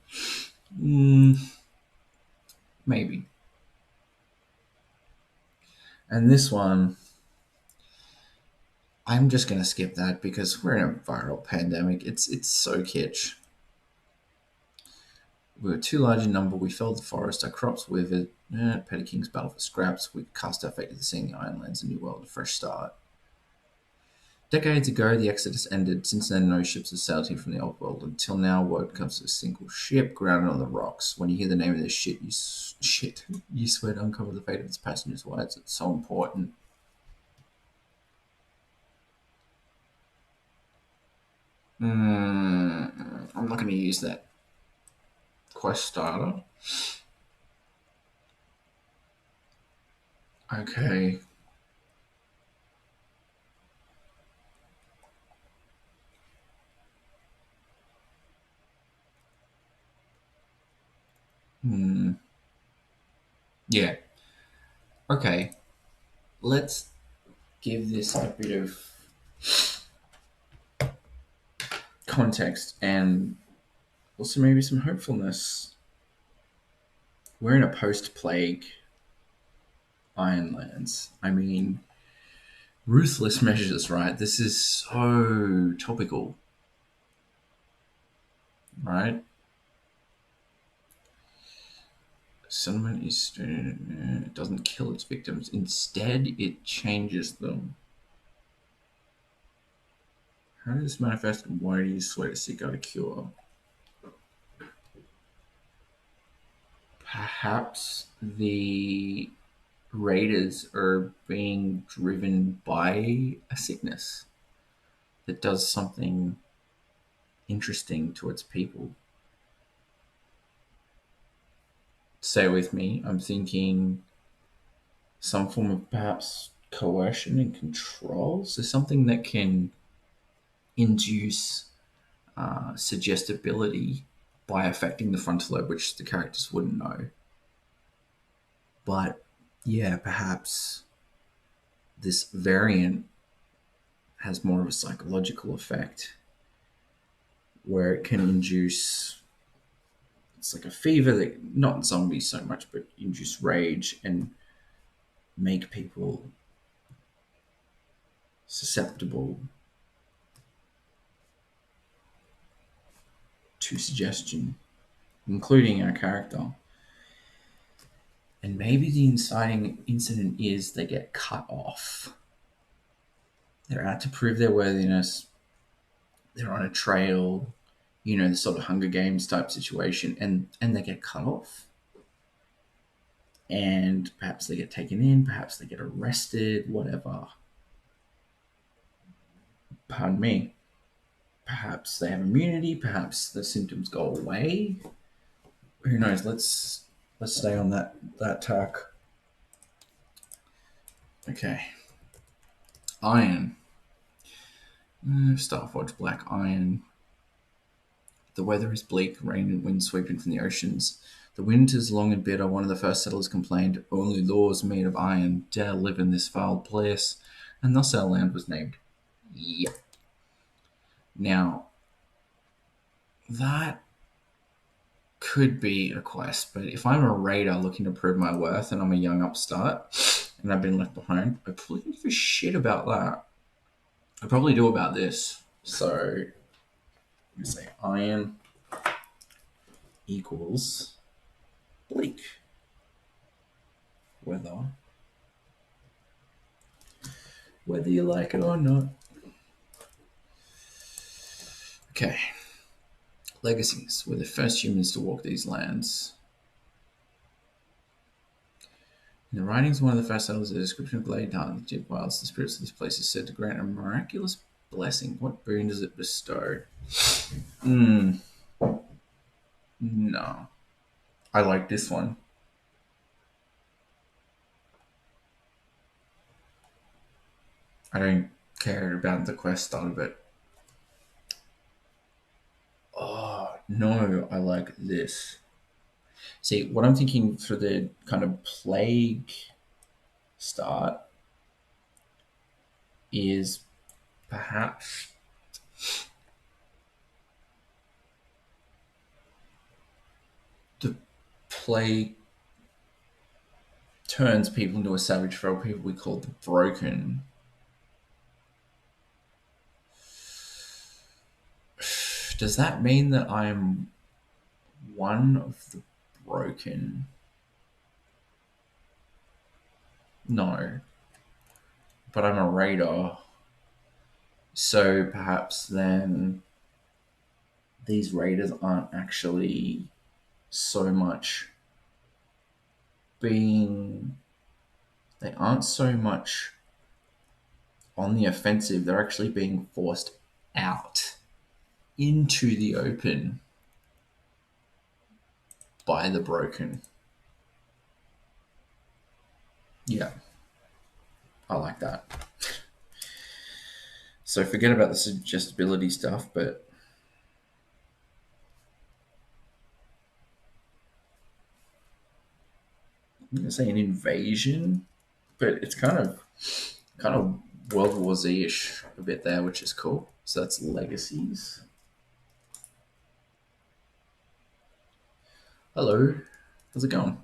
Maybe. And this one, I'm just going to skip that because we're in a viral pandemic. It's so kitsch. We were too large in number. We felled the forest. Our crops withered. Petty King's battle for scraps. We cast our fate to the sea in the Ironlands, a new world, a fresh start. Decades ago, the Exodus ended. Since then, no ships have sailed here from the old world. Until now, word comes to a single ship grounded on the rocks. When you hear the name of this ship, you swear to uncover the fate of its passengers. Why is it so important? I'm not going to use that quest starter. Okay. Yeah. Okay. Let's give this a bit of context and also maybe some hopefulness. We're in a post-plague Ironlands. I mean, ruthless measures, right? This is so topical, right? Settlement is it doesn't kill its victims. Instead, it changes them. How does this manifest? Why do you swear to seek out a cure? Perhaps the raiders are being driven by a sickness that does something interesting to its people. Stay with me. I'm thinking some form of perhaps coercion and control. So something that can induce suggestibility by affecting the frontal lobe, which the characters wouldn't know. But yeah, perhaps this variant has more of a psychological effect where it can induce, it's like a fever that, not zombies so much, but induce rage and make people susceptible to suggestion, including our character. And maybe the inciting incident is they get cut off. They're out to prove their worthiness. They're on a trail, the sort of Hunger Games type situation, and they get cut off. And perhaps they get taken in, perhaps they get arrested, whatever. Pardon me. Perhaps they have immunity, perhaps the symptoms go away. Who knows? Let's stay on that tack. Okay. Iron. Starforge Black Iron. The weather is bleak, rain and wind sweeping from the oceans. The winter is long and bitter. One of the first settlers complained, "Only laws made of iron dare live in this foul place," and thus our land was named. Yep. Now, that could be a quest, but if I'm a raider looking to prove my worth and I'm a young upstart and I've been left behind, I probably don't give a shit about that. I probably do about this. So, let me say iron equals bleak weather, whether you like it or not. Okay. Legacies. We're the first humans to walk these lands. In the writings of one of the first settlers, a description of Glade Town, the deep wilds, the spirits of this place is said to grant a miraculous blessing. What boon does it bestow? No. I like this one. I don't care about the quest of it. Oh, no, I like this. See, what I'm thinking for the kind of plague start is perhaps the plague turns people into a savage feral people we call the broken. Does that mean that I'm one of the broken? No. But I'm a raider. So perhaps then these raiders aren't actually so much being, they aren't so much on the offensive, they're actually being forced out into the open by the broken. Yeah, I like that. So forget about the suggestibility stuff, but I'm gonna say an invasion, but it's kind of World War Z-ish a bit there, which is cool. So that's legacies. Hello, how's it going?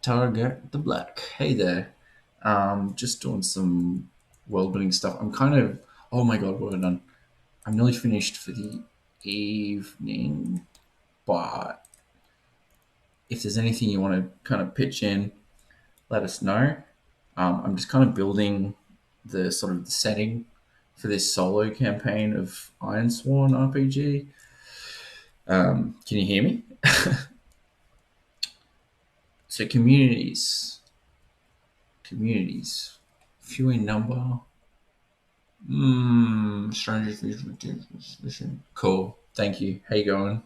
Target the Black. Hey there. Just doing some world building stuff. I'm kind of, oh my god, what have I done? I'm nearly finished for the evening, but if there's anything you want to kind of pitch in, let us know. I'm just kind of building the sort of the setting for this solo campaign of Ironsworn RPG. Can you hear me? So communities, few in number. Stranger Things. Cool. Thank you. How you going?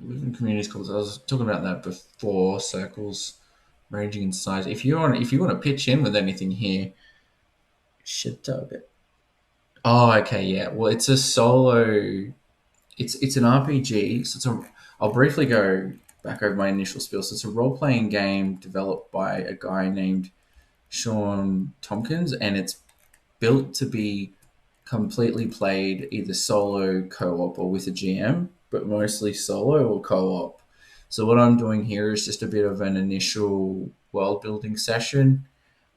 Living communities calls. I was talking about that before. Circles ranging in size. If you want to pitch in with anything here, shit target. Oh, okay, yeah. Well, it's a solo. It's an RPG. So I'll briefly go back over my initial spiel. So it's a role playing game developed by a guy named Sean Tompkins, and it's built to be completely played either solo, co-op, or with a GM, but mostly solo or co-op. So what I'm doing here is just a bit of an initial world building session.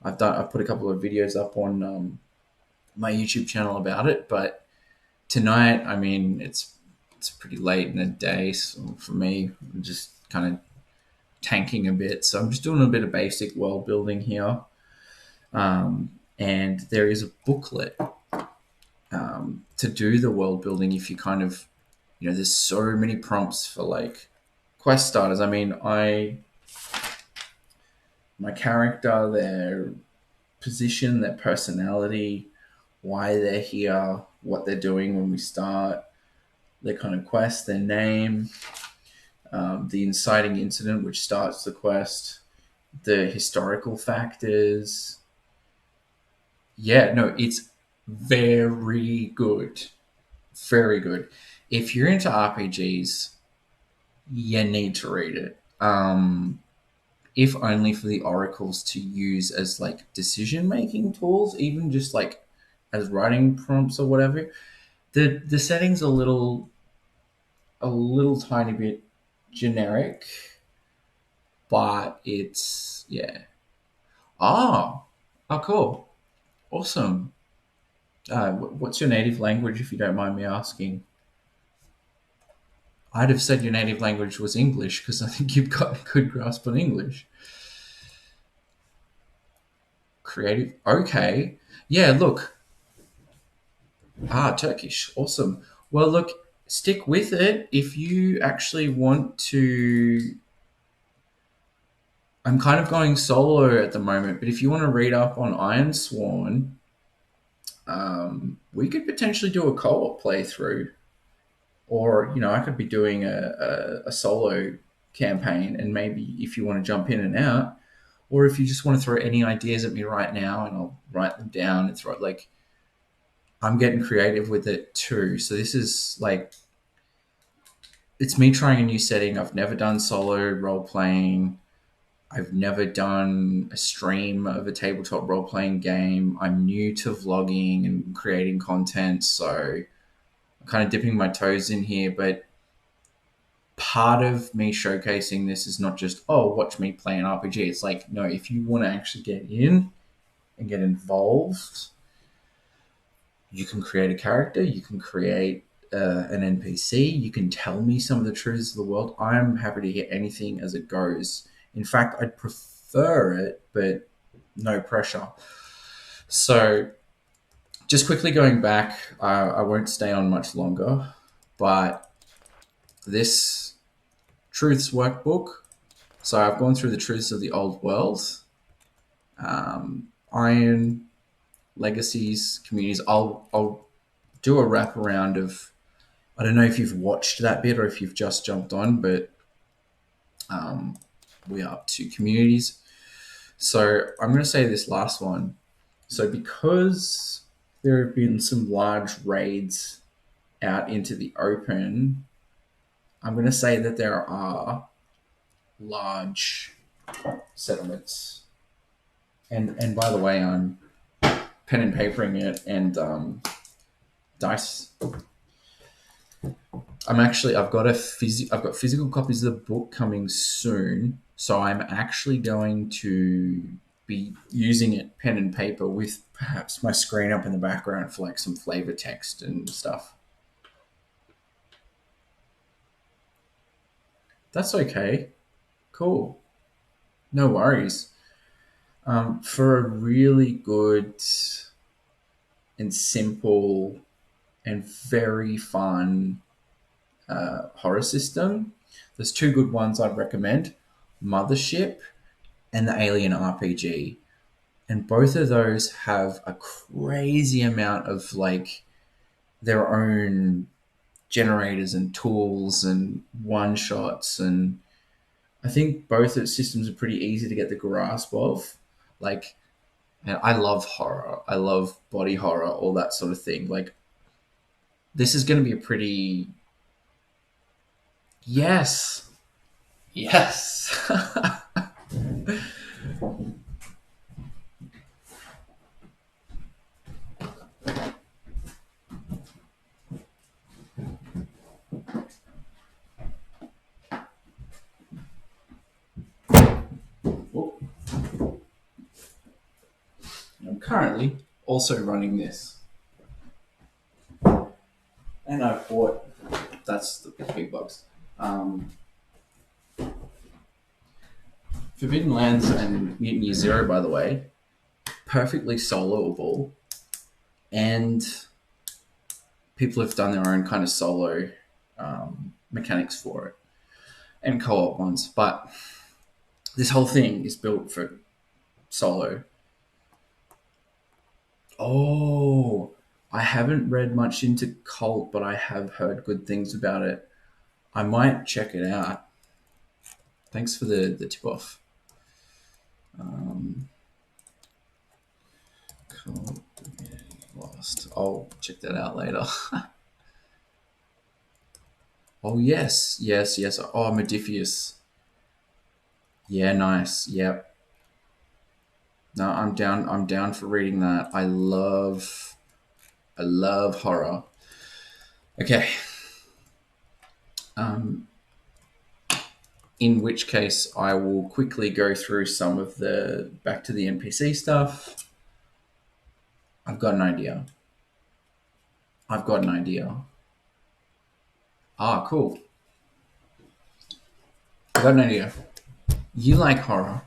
I've put a couple of videos up on my YouTube channel about it, but tonight, I mean, it's pretty late in the day, so for me, I'm just kind of tanking a bit. So I'm just doing a bit of basic world building here. And there is a booklet to do the world building if you kind of, there's so many prompts for like quest starters. I mean, my character, their position, their personality, why they're here, what they're doing when we start, their kind of quest, their name, the inciting incident which starts the quest, the historical factors. Yeah, no, it's very good. Very good. If you're into RPGs, you need to read it. If only for the oracles to use as like decision making tools, even just like as writing prompts or whatever. The setting's a little tiny bit generic, but it's yeah. Oh, oh, cool, awesome. What's your native language, if you don't mind me asking? I'd have said your native language was English because I think you've got a good grasp on English. Creative. Okay. Yeah, look. Turkish. Awesome. Well, look, stick with it. If you actually want to, I'm kind of going solo at the moment, but if you want to read up on Ironsworn, we could potentially do a co op playthrough. Or, I could be doing a solo campaign, and maybe if you want to jump in and out, or if you just want to throw any ideas at me right now and I'll write them down and throw it, like, I'm getting creative with it too. So this is like, it's me trying a new setting. I've never done solo role playing. I've never done a stream of a tabletop role playing game. I'm new to vlogging and creating content. So I'm kind of dipping my toes in here, but part of me showcasing this is not just, oh, watch me play an RPG. It's like, no, if you want to actually get in and get involved, you can create a character, you can create an NPC. You can tell me some of the truths of the world. I'm happy to hear anything as it goes. In fact, I'd prefer it, but no pressure. So, just quickly going back, I won't stay on much longer, but this Truths workbook. So, I've gone through the truths of the old world, Iron, legacies, communities. I'll do a wraparound of. I don't know if you've watched that bit or if you've just jumped on, but we are up to communities. So I'm going to say this last one. So because there have been some large raids out into the open, I'm going to say that there are large settlements. And by the way, I'm pen and papering it and dice. I've got physical copies of the book coming soon, so I'm actually going to be using it pen and paper with perhaps my screen up in the background for like some flavor text and stuff. That's okay. Cool. No worries. For a really good and simple and very fun horror system, there's two good ones I'd recommend: Mothership and the Alien RPG. And both of those have a crazy amount of like their own generators and tools and one shots, and I think both of the systems are pretty easy to get the grasp of. Like, and I love horror, I love body horror, all that sort of thing. Like, this is going to be a pretty yes, yes. I'm currently also running this, and I bought. That's the big bucks. Forbidden Lands and Mutant Year Zero, by the way, perfectly soloable, and people have done their own kind of solo mechanics for it and co-op ones. But this whole thing is built for solo. Oh, I haven't read much into Cult, but I have heard good things about it. I might check it out. Thanks for the tip off. Cult Lost. I'll check that out later. Oh yes, yes, yes. Oh, Modifius. Yeah, nice. Yep. No, I'm down. I'm down for reading that. I love horror. Okay. In which case, I will quickly go through some of the back to the NPC stuff. I've got an idea. Ah, cool. I've got an idea. You like horror.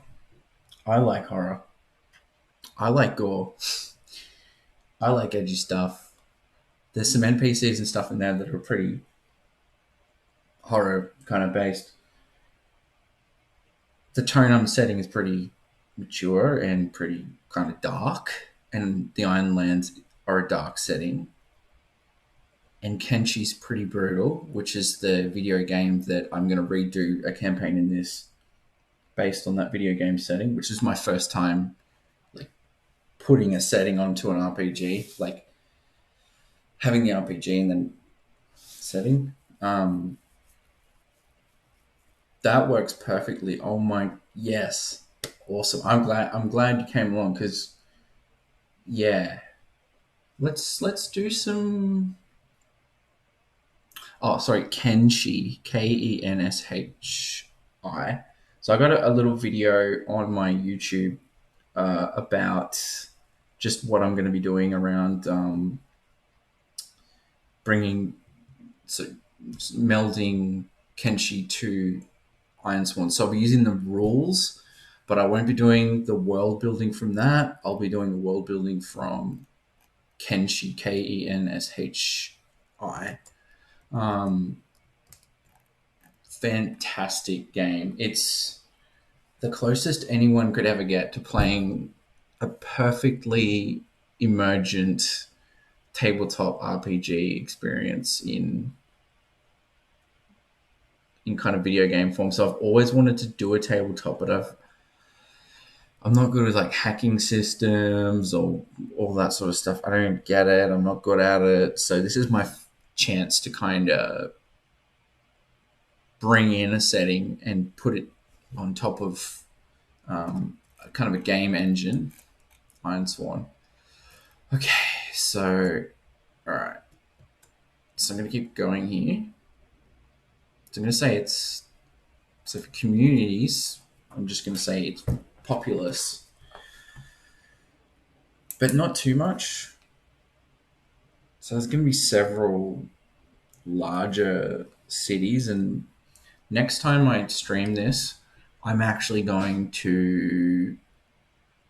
I like horror. I like gore. I like edgy stuff. There's some NPCs and stuff in there that are pretty horror kind of based. The tone I'm setting is pretty mature and pretty kind of dark, and the Ironlands are a dark setting. And Kenshi's pretty brutal, which is the video game that I'm going to redo a campaign in this based on that video game setting, which is my first time like putting a setting onto an RPG, like having the RPG and then setting. That works perfectly. Oh my, yes, awesome. I'm glad you came along because yeah, let's do some. Oh, sorry, Kenshi, Kenshi. So I got a little video on my YouTube about just what I'm going to be doing around bringing so melding Kenshi to Ironsworn. So I'll be using the rules, but I won't be doing the world building from that. I'll be doing the world building from Kenshi, Kenshi. Fantastic game. It's the closest anyone could ever get to playing a perfectly emergent tabletop RPG experience in kind of video game form. So I've always wanted to do a tabletop, but I'm not good with like hacking systems or all that sort of stuff. I don't get it. I'm not good at it. So this is my chance to kind of bring in a setting and put it on top of kind of a game engine, Ironsworn. Okay, so all right. So I'm going to keep going here. So I'm going to say so for communities, I'm just going to say it's populous, but not too much. So there's going to be several larger cities, and next time I stream this, I'm actually going to,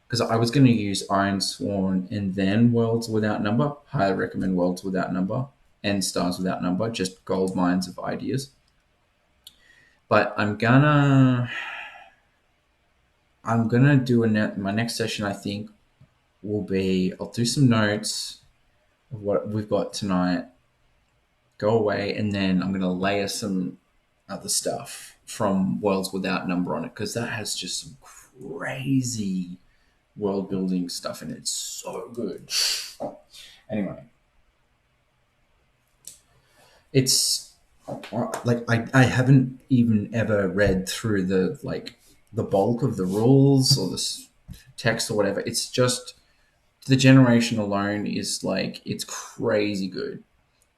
because I was going to use Ironsworn and then Worlds Without Number. Highly recommend Worlds Without Number and Stars Without Number, just gold mines of ideas. But I'm gonna do my next session. I think will be I'll do some notes of what we've got tonight, go away, and then I'm gonna layer some other stuff from Worlds Without Number on it, because that has just some crazy world building stuff in it. It's so good. Anyway, it's like I haven't even ever read through the bulk of the rules or the text or whatever. It's just the generation alone is like, it's crazy good.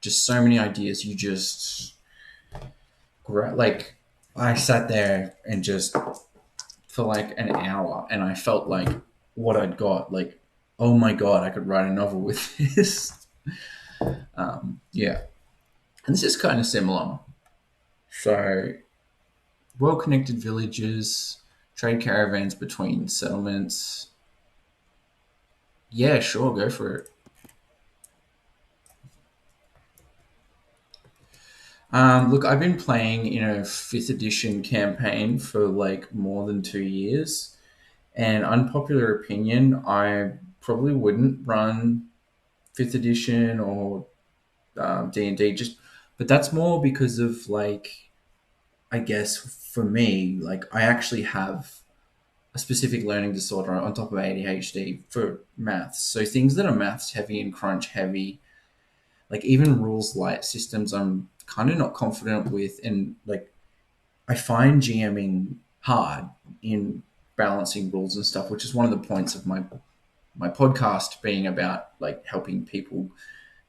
Just so many ideas. You just like, I sat there and just for like an hour, and I felt like what I'd got, like, oh my god, I could write a novel with this. Yeah, and this is kind of similar. So, well-connected villages, trade caravans between settlements. Yeah, sure, go for it. Look, I've been playing in a 5th edition campaign for like more than 2 years, and unpopular opinion, I probably wouldn't run 5th edition or D&D, just, but that's more because of like, I guess for me, like I actually have a specific learning disorder on top of ADHD for maths. So things that are maths heavy and crunch heavy, like even rules light systems, I'm kind of not confident with. And like, I find GMing hard in balancing rules and stuff, which is one of the points of my podcast being about like helping people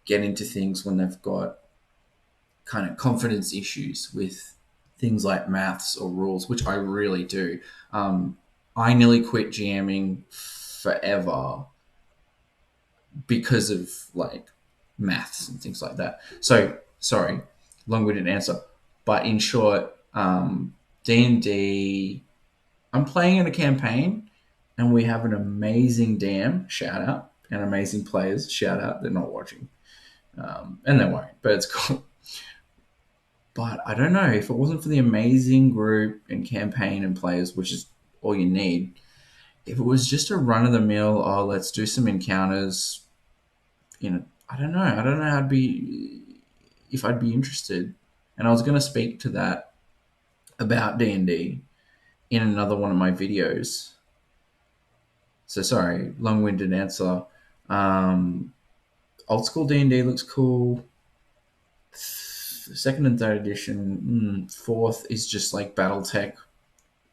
get into things when they've got kind of confidence issues with things like maths or rules, which I really do. I nearly quit GMing forever because of like maths and things like that. So sorry, long-winded answer, but in short, D&D, I'm playing in a campaign, and we have an amazing DM, shout out, and amazing players, shout out. They're not watching, and they won't, but it's cool. But I don't know, if it wasn't for the amazing group and campaign and players, which is all you need, if it was just a run of the mill, oh, let's do some encounters, I don't know. I don't know if I'd be interested. And I was going to speak to that about D&D in another one of my videos. So sorry, long-winded answer. Old school D&D looks cool. 2nd and 3rd edition. 4th is just like BattleTech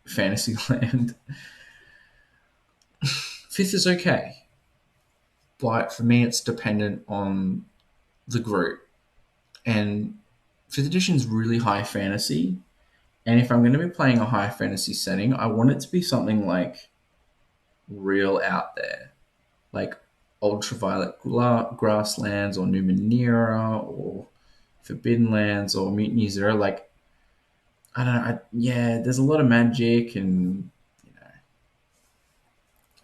Fantasyland. 5th is okay, but for me, it's dependent on the group. And 5th edition is really high fantasy. And if I'm going to be playing a high fantasy setting, I want it to be something like real out there, like ultraviolet grasslands or Numenera or Forbidden Lands or Mutiny Zero. Like, I don't know. Yeah, there's a lot of magic, and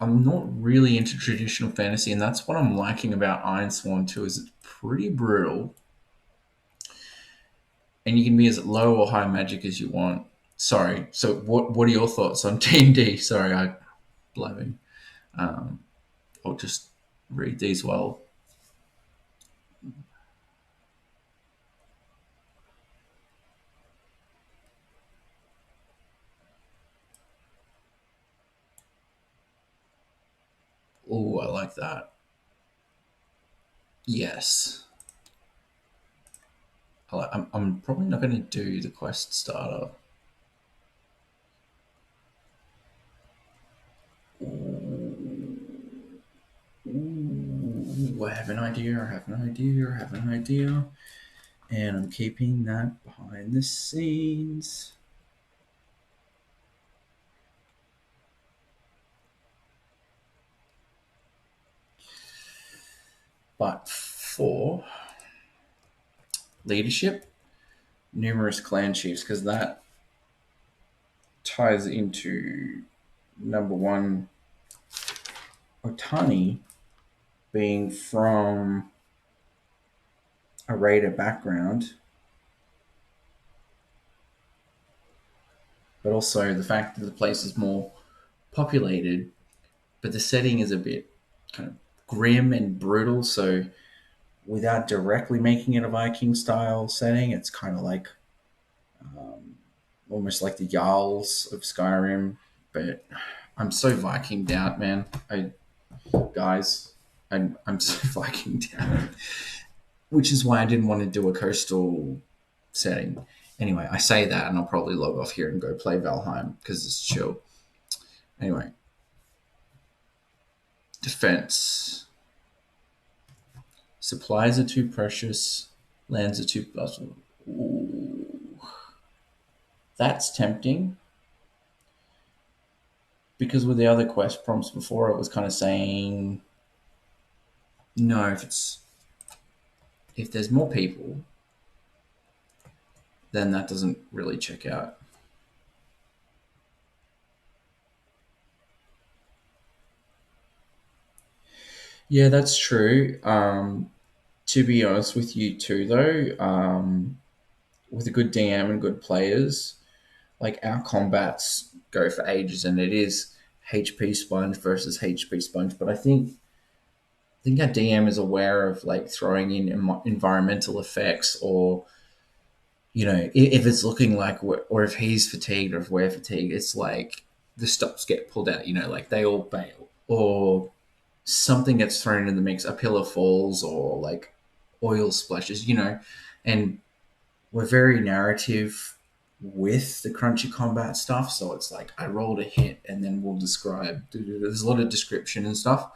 I'm not really into traditional fantasy, and that's what I'm liking about Ironsworn too. Is it's pretty brutal, and you can be as low or high magic as you want. Sorry. So, what are your thoughts on D&D? Sorry, I blabbing. Um, I'll just read these well. Oh, I like that. Yes. I'm probably not going to do the quest starter. Ooh, I have an idea. I have an idea. I have an idea. And I'm keeping that behind the scenes. But for leadership, numerous clan chiefs, because that ties into number one, Otani being from a raider background, but also the fact that the place is more populated, but the setting is a bit kind of grim and brutal. So without directly making it a Viking style setting, it's kind of like um, almost like the Jarls of Skyrim. But I'm so Vikinged out, man. Guys, I'm so Vikinged out, which is why I didn't want to do a coastal setting. Anyway, I say that, and I'll probably log off here and go play Valheim because it's chill. Anyway, defense. Supplies are too precious. Lands are too puzzle. Ooh, that's tempting. Because with the other quest prompts before, it was kind of saying, no, if there's more people, then that doesn't really check out. Yeah, that's true. To be honest with you, too, though, with a good DM and good players, like our combats go for ages, and it is HP sponge versus HP sponge. But I think our DM is aware of like throwing in environmental effects, or if it's looking like or if he's fatigued or if we're fatigued, it's like the stops get pulled out. Like they all bail, or something gets thrown in the mix. A pillar falls, or like oil splashes. And we're very narrative with the crunchy combat stuff. So it's like I rolled a hit, and then we'll describe. There's a lot of description and stuff,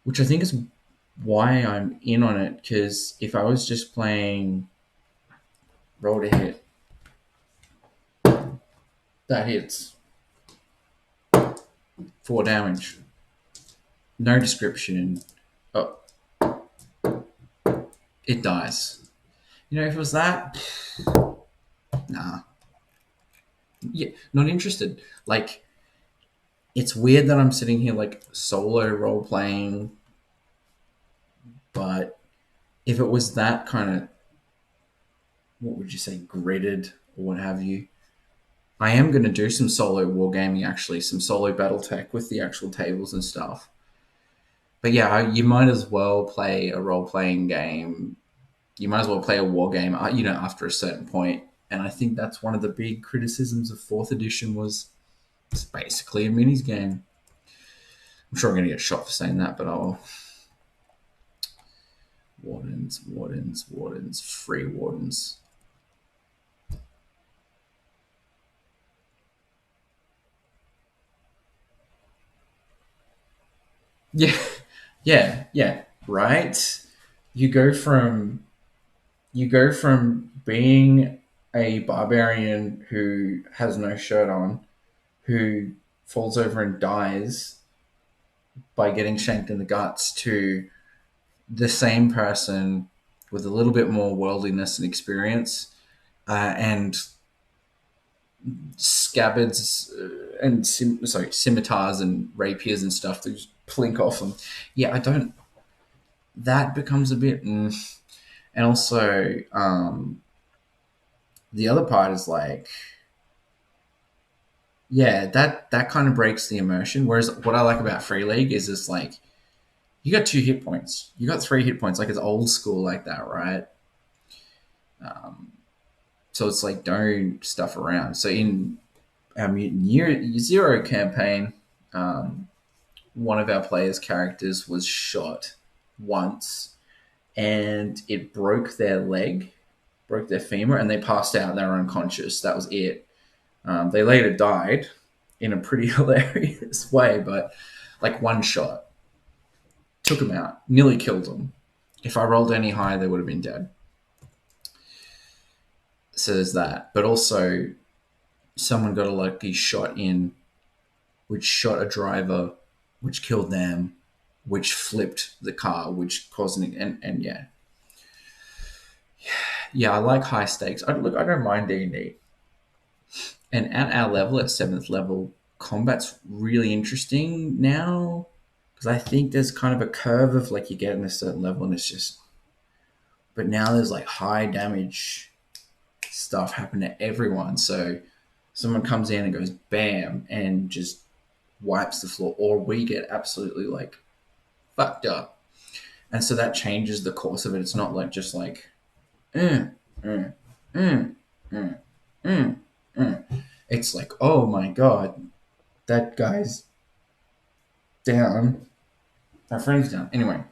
which I think is why I'm in on it. Because if I was just playing rolled a hit, that hits 4 damage, no description. Oh, it dies. If it was that, nah, yeah, not interested. Like, it's weird that I'm sitting here like solo role playing, but if it was that kind of, what would you say, gridded or what have you, I am going to do some solo wargaming, actually, some solo battle tech with the actual tables and stuff. But yeah, you might as well play a role playing game. You might as well play a war game, after a certain point. And I think that's one of the big criticisms of fourth edition was it's basically a minis game. I'm sure I'm going to get shot for saying that, but I'll. Wardens, free wardens. Yeah, yeah, right. You go from being a barbarian who has no shirt on, who falls over and dies by getting shanked in the guts, to the same person with a little bit more worldliness and experience, and scabbards and scimitars and rapiers and stuff that just plink off them. Yeah, I don't. That becomes a bit, and also the other part is like, yeah, that kind of breaks the immersion. Whereas what I like about Free League is it's like you got 2 hit points, you got 3 hit points, like it's old school like that, right? Um, so it's like don't stuff around. So in our Mutant Year Zero campaign, um, one of our players' characters was shot once, and it broke their leg, broke their femur, and they passed out. They were unconscious. That was it. They later died in a pretty hilarious way, but like one shot took them out, nearly killed them. If I rolled any higher, they would have been dead. So there's that. But also, someone got a lucky shot in, which shot a driver, which killed them, which flipped the car, which caused and yeah, yeah. I like high stakes. I don't mind D&D, and at our level, at 7th level, combat's really interesting now because I think there's kind of a curve of like you get in a certain level and it's just, but now there's like high damage stuff happen to everyone. So someone comes in and goes bam and just wipes the floor, or we get absolutely like fucked up, and so that changes the course of it. It's not like just like, mm, mm, mm, mm, mm, mm. It's like, oh my god, that guy's down. Our friend's down. Anyway.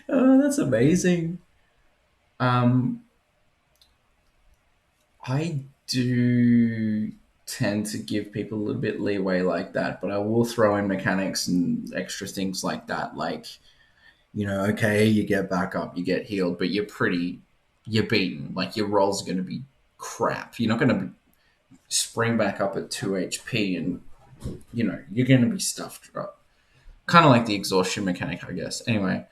Oh, that's amazing. Um, I do tend to give people a little bit leeway like that, but I will throw in mechanics and extra things like that. Like, okay, you get back up, you get healed, but you're beaten. Like, your roll's going to be crap. You're not going to spring back up at 2 HP and, you're going to be stuffed up. Kind of like the exhaustion mechanic, I guess. Anyway,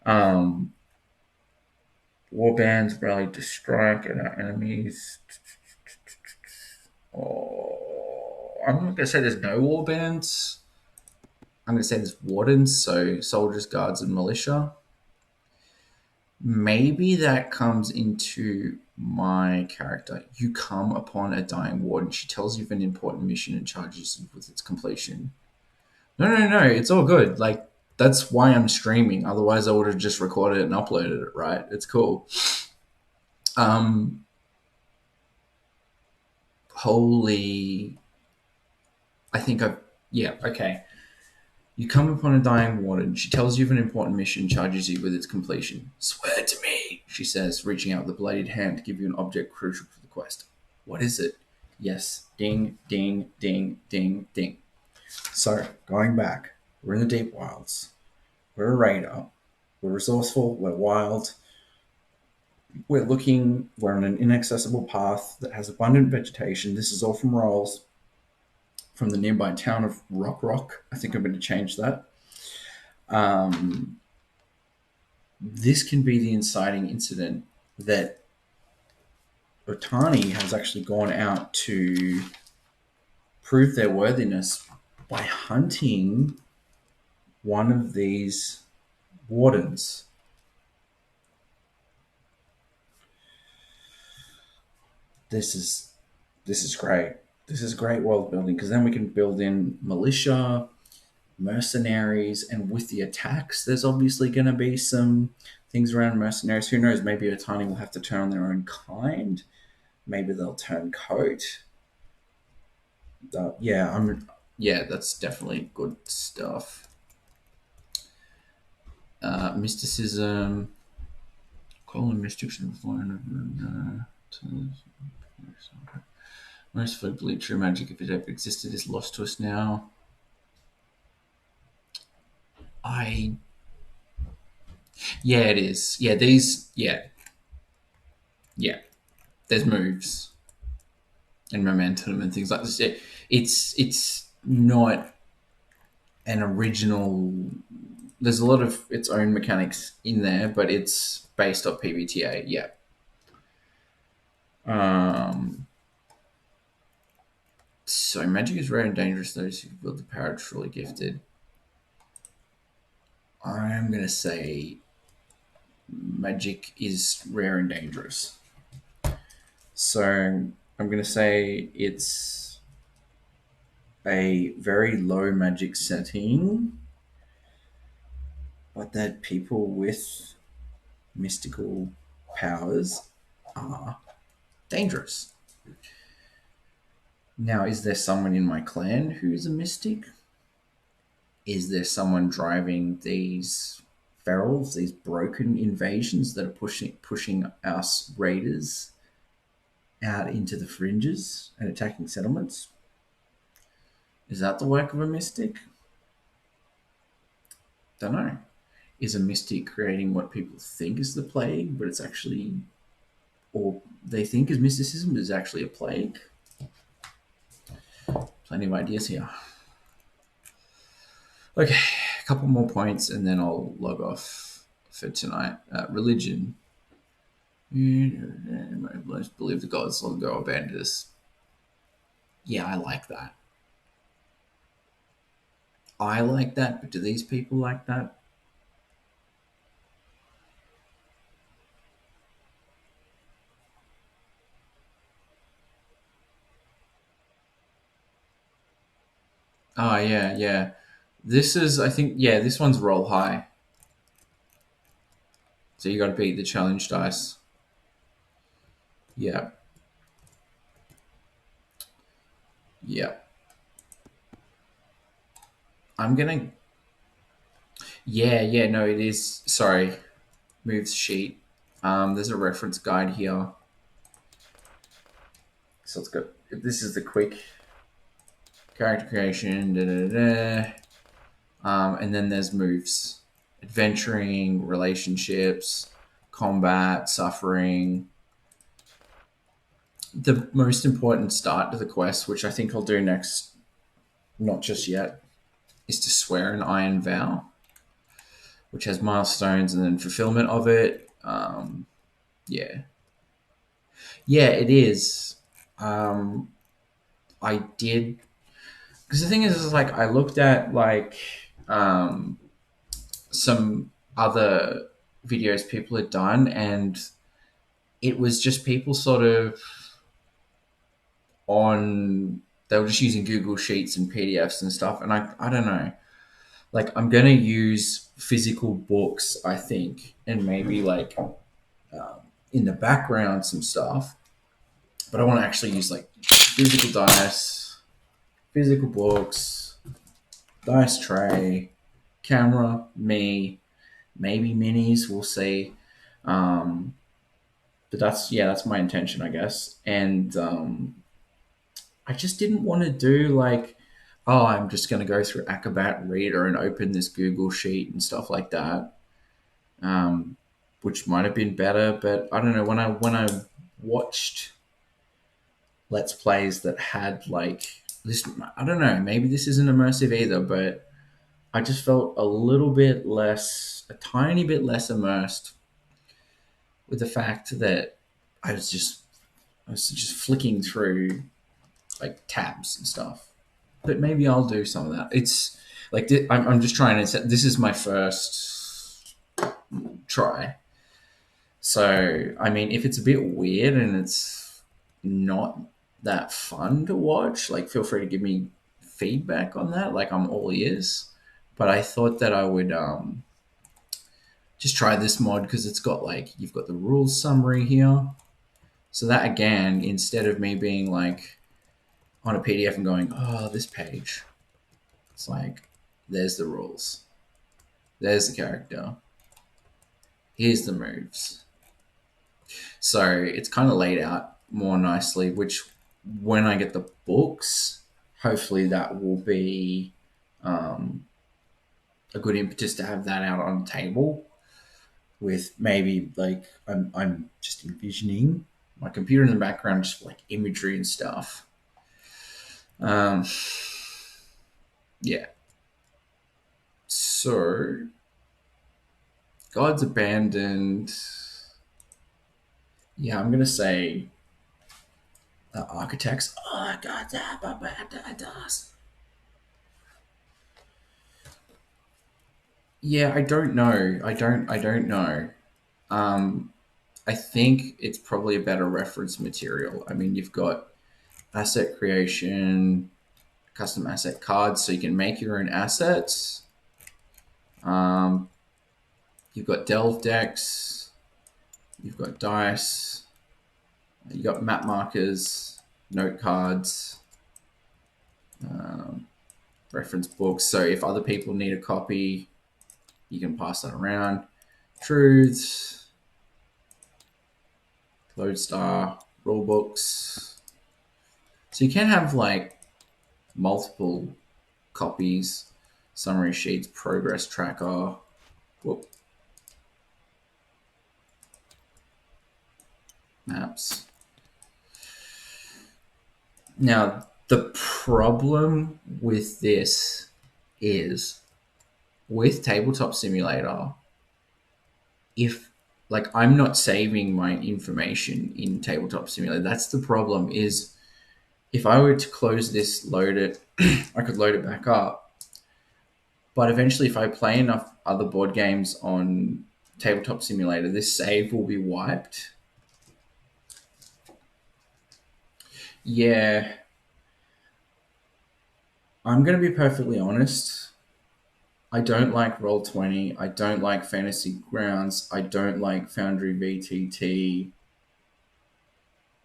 um, warbands rally to strike at our enemies. Oh, I'm not going to say there's no warbands. I'm going to say there's wardens, so soldiers, guards, and militia. Maybe that comes into my character. You come upon a dying warden. She tells you of an important mission and charges you with its completion. No, no, no. It's all good. Like, that's why I'm streaming. Otherwise, I would have just recorded it and uploaded it, right? It's cool. Um, holy. I think I've. Yeah, okay. You come upon a dying warden. She tells you of an important mission, charges you with its completion. Swear to me, she says, reaching out with a bladed hand to give you an object crucial for the quest. What is it? Yes. Ding, ding, ding, ding, ding. So, going back, we're in the deep wilds. We're a raider. We're resourceful. We're wild. We're on an inaccessible path that has abundant vegetation. This is all from rolls from the nearby town of Rock. I think I'm going to change that. This can be the inciting incident that Otani has actually gone out to prove their worthiness by hunting one of these wardens. This is great. This is great world building because then we can build in militia, mercenaries, and with the attacks, there's obviously going to be some things around mercenaries. Who knows? Maybe Otani will have to turn on their own kind. Maybe they'll turn coat. Yeah, that's definitely good stuff. Mysticism, calling mystics and most fully true magic, if it ever existed, is lost to us now. Yeah, it is. Yeah, these. Yeah. there's moves and momentum and things like this. It's not an original. There's a lot of its own mechanics in there, but it's based off PBTA. Yeah. Um, so magic is rare and dangerous. Those who build the power are truly gifted. I'm gonna say magic is rare and dangerous. So I'm gonna say it's a very low magic setting, but that people with mystical powers are dangerous. Now, is there someone in my clan who's a mystic? Is there someone driving these ferals, these broken invasions that are pushing us raiders out into the fringes and attacking settlements? Is that the work of a mystic? Don't know. Is a mystic creating what people think is the plague, but it's actually, or they think is mysticism, but is actually a plague? Plenty of ideas here. Okay, a couple more points and then I'll log off for tonight. Religion. Most believe the gods long ago abandoned us. Yeah, I like that. I like that, but do these people like that? Oh, yeah, yeah. This is, I think, yeah, this one's roll high. So you got to beat the challenge dice. Yeah, yeah. I'm gonna. Yeah, yeah. No, it is. Sorry, moves sheet. There's a reference guide here. So let's go. This is the quick character creation. Da, da, da. And then there's moves: adventuring, relationships, combat, suffering. The most important start to the quest, which I think I'll do next, not just yet, is to swear an iron vow, which has milestones and then fulfillment of it. Yeah, yeah, it is. Um, I did because the thing is like I looked at like um, some other videos people had done, and it was just people sort of on. They were just using Google Sheets and PDFs and stuff, and I don't know. Like I'm gonna use physical books, I think, and maybe like in the background some stuff. But I want to actually use like physical dice, physical books, dice tray, camera, me, maybe minis. We'll see. Um, but that's yeah, that's my intention, I guess. And I just didn't want to do like, oh, I'm just going to go through Acrobat Reader and open this Google sheet and stuff like that. Which might have been better, but I don't know. When I watched Let's Plays that had like this, I don't know. Maybe this isn't immersive either, but I just felt a little bit less, a tiny bit less immersed with the fact that I was just flicking through like tabs and stuff. But maybe I'll do some of that. It's like I'm just trying to. This is my first try, so I mean, if it's a bit weird and it's not that fun to watch, like feel free to give me feedback on that. Like I'm all ears. But I thought that I would just try this mod because it's got like you've got the rules summary here. So that again, instead of me being like on a PDF and going, oh, this page, it's like there's the rules, there's the character, here's the moves. So it's kind of laid out more nicely, which when I get the books, hopefully that will be a good impetus to have that out on the table with maybe like I'm just envisioning my computer in the background, just like imagery and stuff. Um, yeah. So, God's Abandoned. Yeah, I'm gonna say Architects. Oh, God's Abandoned. Yeah, I don't know. I don't know. Um, I think it's probably a better reference material. I mean, you've got asset creation, custom asset cards, so you can make your own assets. Um, you've got delve decks, you've got dice, you've got map markers, note cards, um, reference books. So if other people need a copy, you can pass that around. Truths, Lodestar, rule books. So you can have like multiple copies, summary sheets, progress tracker. Whoop. Maps. Now, the problem with this is with Tabletop Simulator, if like I'm not saving my information in Tabletop Simulator, that's the problem. Is if I were to close this, load it, I could load it back up. But eventually, if I play enough other board games on Tabletop Simulator, this save will be wiped. Yeah, I'm going to be perfectly honest. I don't like Roll20. I don't like Fantasy Grounds. I don't like Foundry VTT,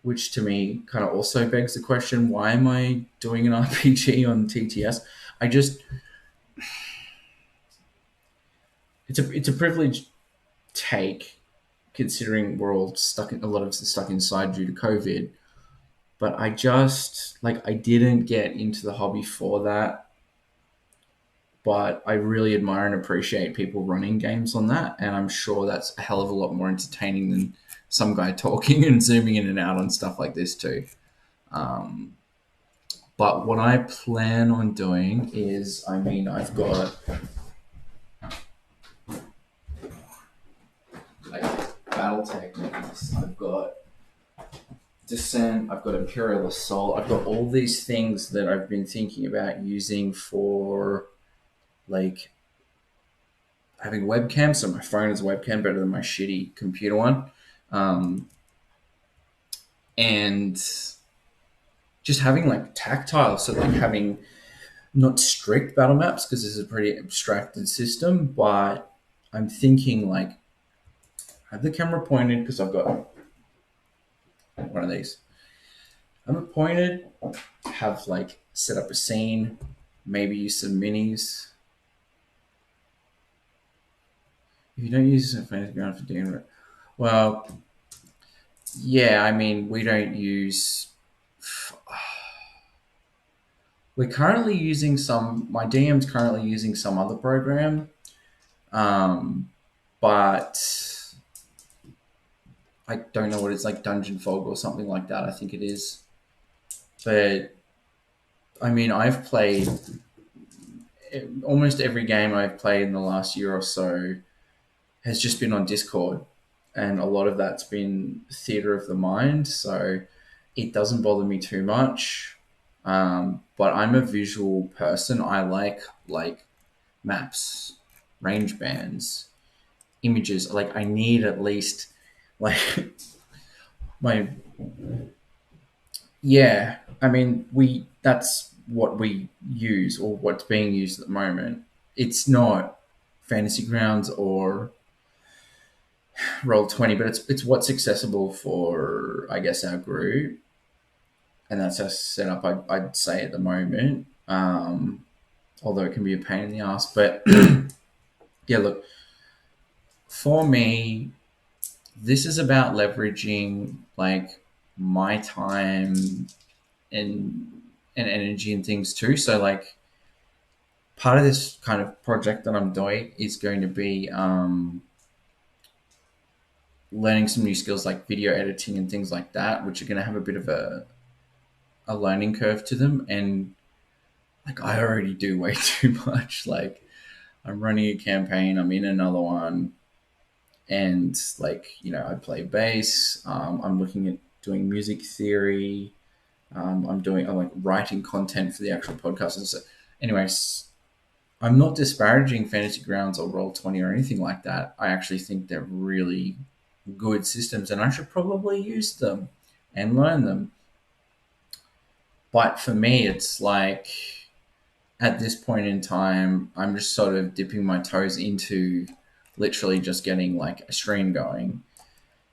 which to me kind of also begs the question, why am I doing an RPG on TTS? I just it's a privileged take considering we're all stuck in a lot of us are stuck inside due to COVID. But I just like I didn't get into the hobby for that. But I really admire and appreciate people running games on that, and I'm sure that's a hell of a lot more entertaining than some guy talking and zooming in and out on stuff like this too. Um, but what I plan on doing is, I mean, I've got like battle techniques, I've got Descent, I've got Imperial Assault, I've got all these things that I've been thinking about using for like having webcam. So my phone is a webcam better than my shitty computer one. Um, and just having like tactile, so like having not strict battle maps because this is a pretty abstracted system, but I'm thinking like have the camera pointed because I've got one of these. Have it pointed, have like set up a scene, maybe use some minis. If you don't use a fantasy ground for doing it, well, yeah, I mean we don't use. We're currently using some. My DM's currently using some other program, um, but I don't know what it's like, Dungeon Fog or something like that. I think it is. But I mean, I've played almost every game I've played in the last year or so has just been on Discord, and a lot of that's been theater of the mind. So it doesn't bother me too much. But I'm a visual person. I like maps, range bands, images. Like I need at least like my yeah. I mean we that's what we use or what's being used at the moment. It's not Fantasy Grounds or Roll20, but it's what's accessible for I guess our group, and that's our setup. I'd say at the moment. Although it can be a pain in the ass, but yeah, look, for me, this is about leveraging like my time and energy and things too. So like part of this kind of project that I'm doing is going to be learning some new skills like video editing and things like that, which are going to have a bit of a learning curve to them. And like I already do way too much. Like I'm running a campaign, I'm in another one, and like I play bass. I'm looking at doing music theory. I'm like writing content for the actual podcast. And so, anyways, I'm not disparaging Fantasy Grounds or Roll20 or anything like that. I actually think they're really good systems, and I should probably use them and learn them. But for me, it's like at this point in time, I'm just sort of dipping my toes into literally just getting like a stream going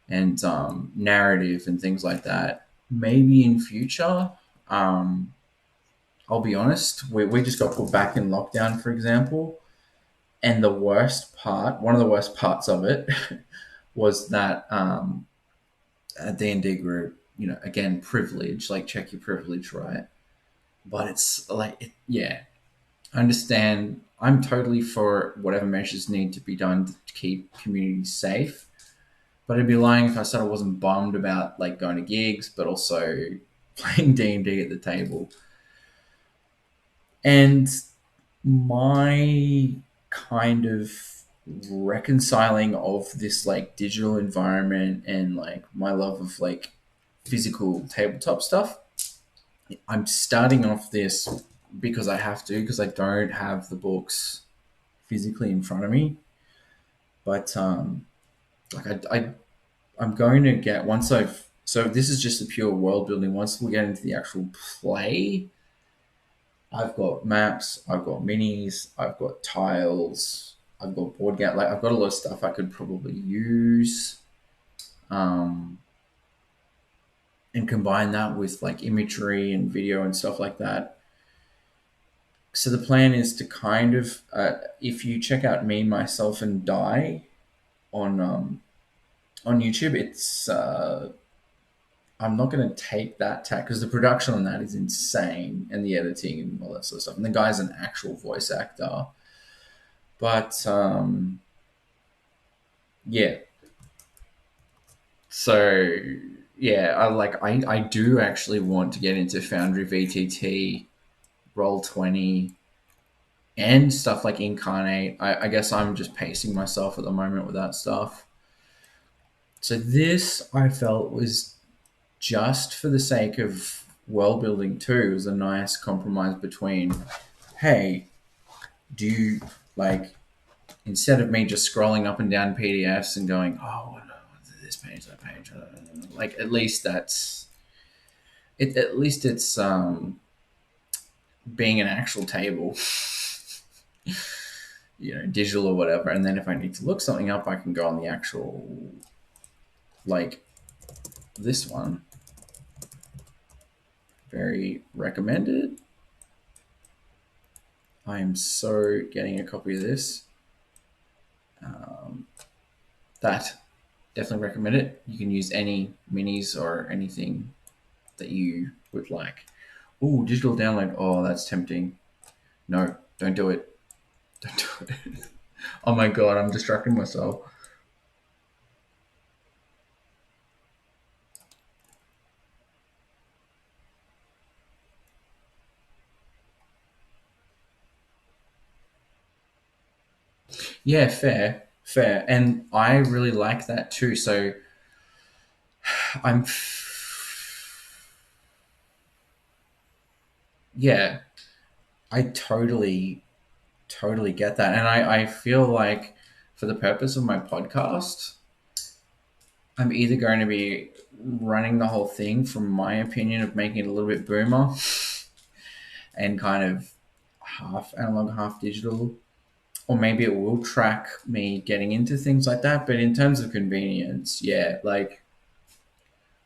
and narrative and things like that. Maybe in future, um, I'll be honest, we just got put back in lockdown, for example. And the worst part, one of the worst parts of it, was that a D&D group, again, privilege, like check your privilege, right? But it's like, yeah, I understand. I'm totally for whatever measures need to be done to keep communities safe. But I'd be lying if I said I wasn't bummed about like going to gigs, but also playing D&D at the table. And my kind of reconciling of this like digital environment and like my love of like physical tabletop stuff, I'm starting off this because I have to, because I don't have the books physically in front of me. But like I'm going to get, once I've, so this is just the pure world building. Once we get into the actual play, I've got maps, I've got minis, I've got tiles, I've got board game. Like I've got a lot of stuff I could probably use, um, and combine that with like imagery and video and stuff like that. So the plan is to kind of, if you check out me, myself, and die on YouTube, it's I'm not going to take that tack because the production on that is insane and the editing and all that sort of stuff. And the guy's an actual voice actor. But yeah. So yeah, I do actually want to get into Foundry VTT, Roll20, and stuff like Incarnate. I guess I'm just pacing myself at the moment with that stuff. So this I felt was just for the sake of world building too. It was a nice compromise between, hey, do you like, instead of me just scrolling up and down PDFs and going, oh, this page, that page, like at least that's it. At least it's being an actual table, digital or whatever. And then if I need to look something up, I can go on the actual, like this one. Very recommended. I am so getting a copy of this. That definitely recommend it. You can use any minis or anything that you would like. Oh, digital download. Oh, that's tempting. No, don't do it. Don't do it. Oh my god, I'm distracting myself. Yeah, fair, fair, and I really like that too. So I'm, yeah, I totally get that, and I feel like for the purpose of my podcast, I'm either going to be running the whole thing from my opinion of making it a little bit boomer and kind of half analog, half digital, or maybe it will track me getting into things like that. But in terms of convenience, yeah, like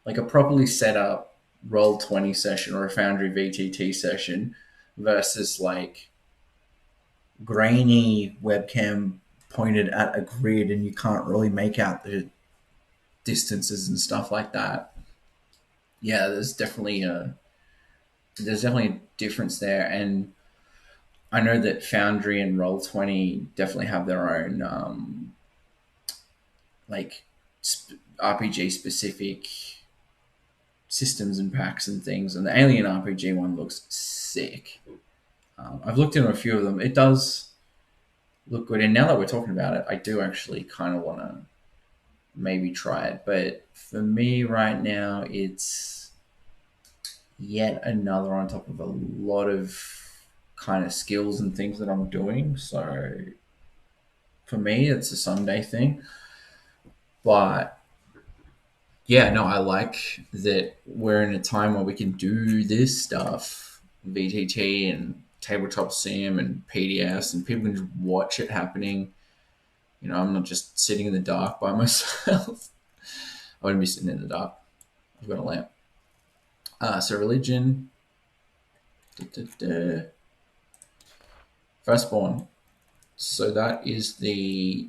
a properly set up Roll20 session or a Foundry VTT session versus like grainy webcam pointed at a grid and you can't really make out the distances and stuff like that. Yeah, there's definitely a difference there, and I know that Foundry and Roll20 definitely have their own like RPG specific systems and packs and things, and the Alien RPG one looks sick. I've looked into a few of them. It does look good, and now that we're talking about it, I do actually kind of want to maybe try it. But for me right now, it's yet another on top of a lot of kind of skills and things that I'm doing. So for me, it's a someday thing. But yeah, no, I like that we're in a time where we can do this stuff, VTT and tabletop sim and PDFs, and people can just watch it happening. You know, I'm not just sitting in the dark by myself. I wouldn't be sitting in the dark. I've got a lamp. So religion. Da, da, da. Firstborn. So that is the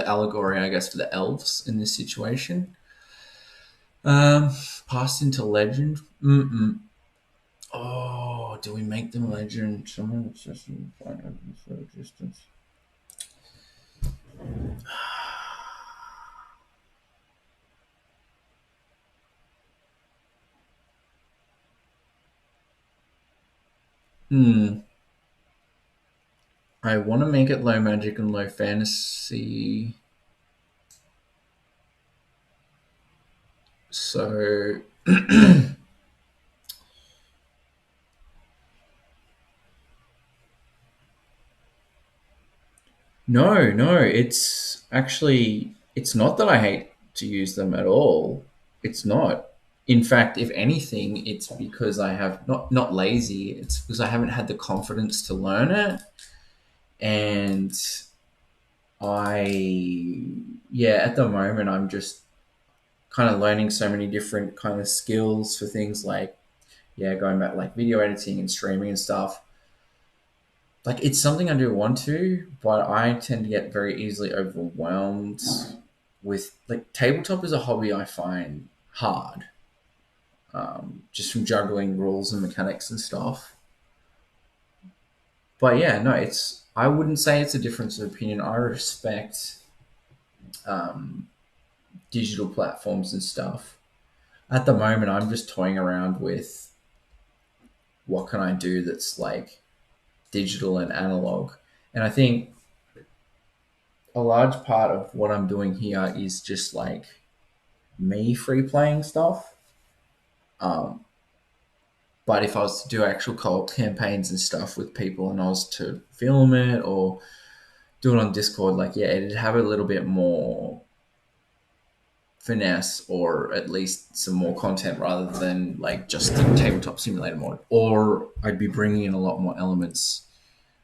allegory, I guess, for the elves in this situation. Passed into legend. Mm-mm. Oh, do we make them legend? Someone obsession find open for existence. Hmm. I want to make it low magic and low fantasy. So no, no, it's actually it's not that I hate to use them at all. It's not. In fact, if anything, it's because I have not lazy. It's because I haven't had the confidence to learn it, and yeah, at the moment I'm just kind of learning so many different kind of skills for things like yeah, going back like video editing and streaming and stuff. Like it's something I do want to, but I tend to get very easily overwhelmed with like tabletop is a hobby I find hard, just from juggling rules and mechanics and stuff. But yeah, no, it's I wouldn't say it's a difference of opinion. I respect um, digital platforms and stuff. At the moment, I'm just toying around with what can I do that's like digital and analog, and I think a large part of what I'm doing here is just like me free playing stuff. Um, but if I was to do actual co-op campaigns and stuff with people, and I was to film it or do it on Discord, like yeah, it'd have a little bit more finesse or at least some more content rather than like just the tabletop simulator mod. Or I'd be bringing in a lot more elements,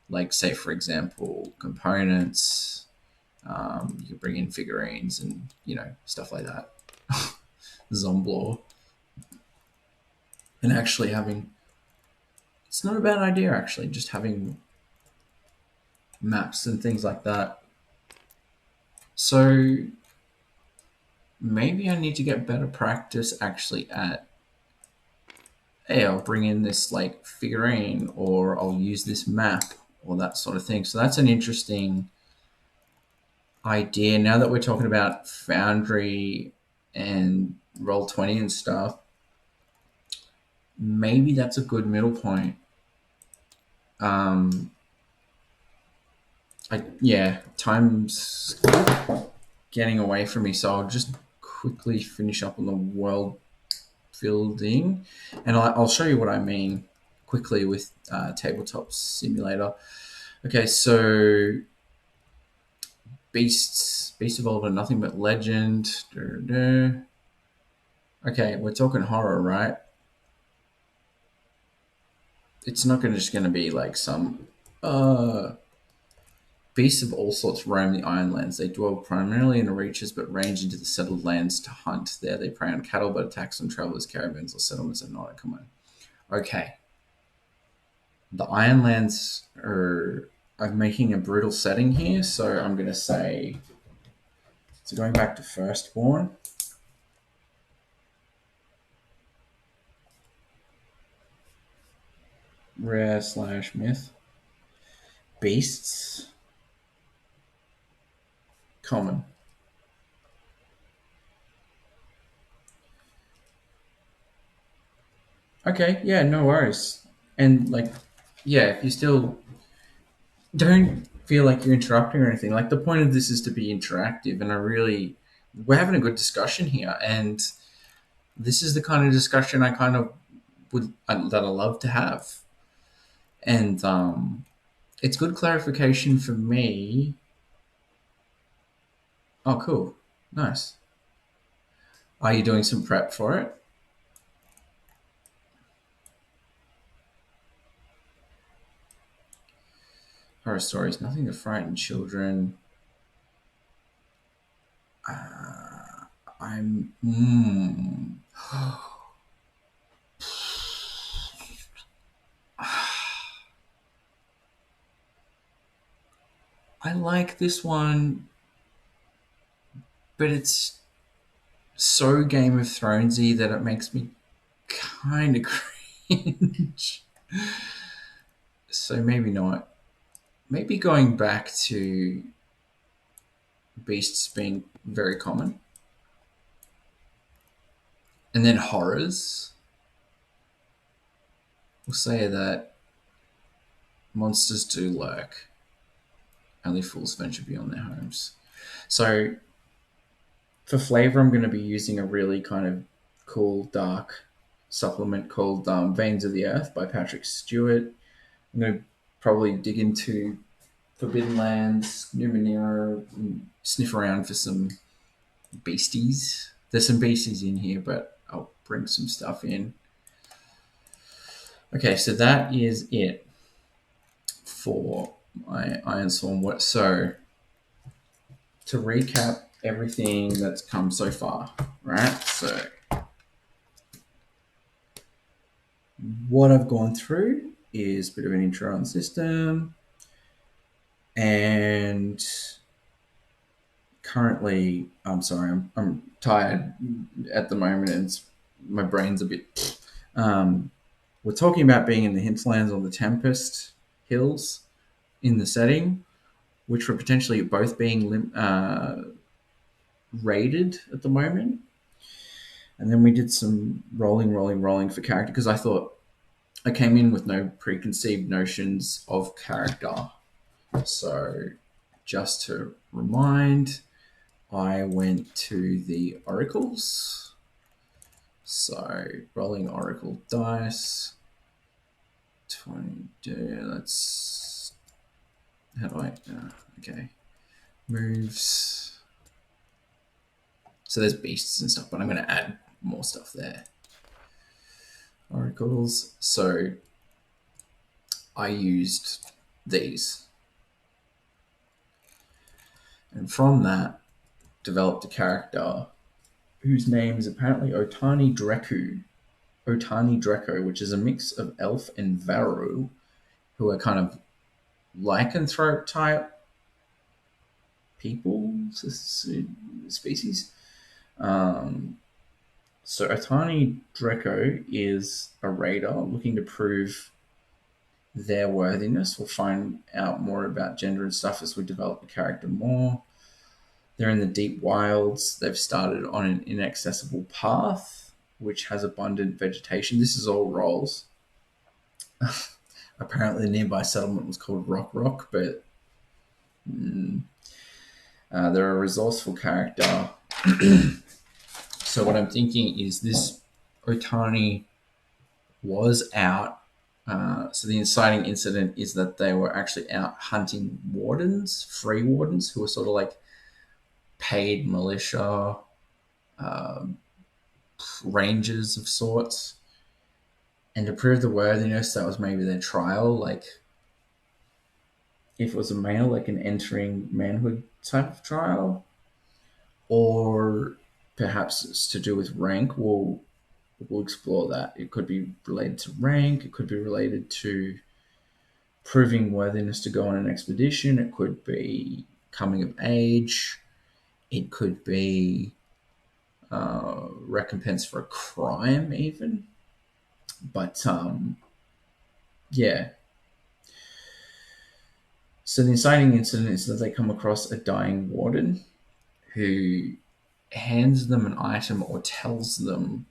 like say for example components. You could bring in figurines and you know stuff like that. Zomblor, and actually having it's not a bad idea actually, just having maps and things like that. So maybe I need to get better practice actually at hey, I'll bring in this like figurine or I'll use this map or that sort of thing. So that's an interesting idea. Now that we're talking about Foundry and Roll20 and stuff, maybe that's a good middle point. Um, yeah, time's getting away from me, so I'll just quickly finish up on the world building, and I'll show you what I mean quickly with tabletop simulator. Okay, so beast evolved are nothing but legend. Okay, we're talking horror, right? It's not just going to be like some beasts of all sorts roam the Ironlands. They dwell primarily in the reaches, but range into the settled lands to hunt. There they prey on cattle, but attacks on travelers, caravans, or settlements are not uncommon. Okay, the Ironlands are making a brutal setting here, so I'm going to say. So going back to Firstborn. Rare / myth. Beasts. Common. Okay, yeah, no worries. And like, yeah, if you still don't feel like you're interrupting or anything, like the point of this is to be interactive, and we're having a good discussion here, and this is the kind of discussion I kind of that I love to have, and it's good clarification for me. Oh, cool, nice. Are you doing some prep for it? Horror stories, nothing to frighten children. I'm. I like this one, but it's so Game of Thronesy that it makes me kind of cringe. So maybe not. Maybe going back to beasts being very common, and then horrors. We'll say that monsters do lurk. Only fools venture beyond their homes. So for flavor, I'm going to be using a really kind of cool, dark supplement called Veins of the Earth by Patrick Stewart. I'm going to probably dig into Forbidden Lands, Numenera, and sniff around for some beasties. There's some beasties in here, but I'll bring some stuff in. Okay, so that is it for my Ironsworn. So to recap everything that's come so far, right? So what I've gone through is a bit of an intro on the system, and currently, I'm sorry, I'm tired at the moment, and my brain's a bit. We're talking about being in the hinterlands on the Tempest Hills in the setting, which were potentially both being raided at the moment. And then we did some rolling for character because I thought I came in with no preconceived notions of character. So just to remind, I went to the oracles. So rolling oracle dice. 20. Let's. How do I? Okay. Moves. So there's beasts and stuff, but I'm going to add more stuff there. Oracles. So I used these. And from that, developed a character whose name is apparently Otani Dreku, which is a mix of elf and Varu, who are kind of lycanthrope type people, species. So Otani Dreku is a raider looking to prove their worthiness. We'll find out more about gender and stuff as we develop the character more. They're in the deep wilds. They've started on an inaccessible path, which has abundant vegetation. This is all rolls. Apparently, the nearby settlement was called Rock, but they're a resourceful character. So what I'm thinking is this Otani was out. So the inciting incident is that they were actually out hunting wardens, free wardens, who were sort of like paid militia, rangers of sorts. And to prove the worthiness, that was maybe their trial. Like, if it was a male, like an entering manhood type of trial, or perhaps it's to do with rank. We'll explore that. It could be related to rank. It could be related to proving worthiness to go on an expedition. It could be coming of age. It could be recompense for a crime, even. But yeah. So the inciting incident is that they come across a dying warden who hands them an item or tells them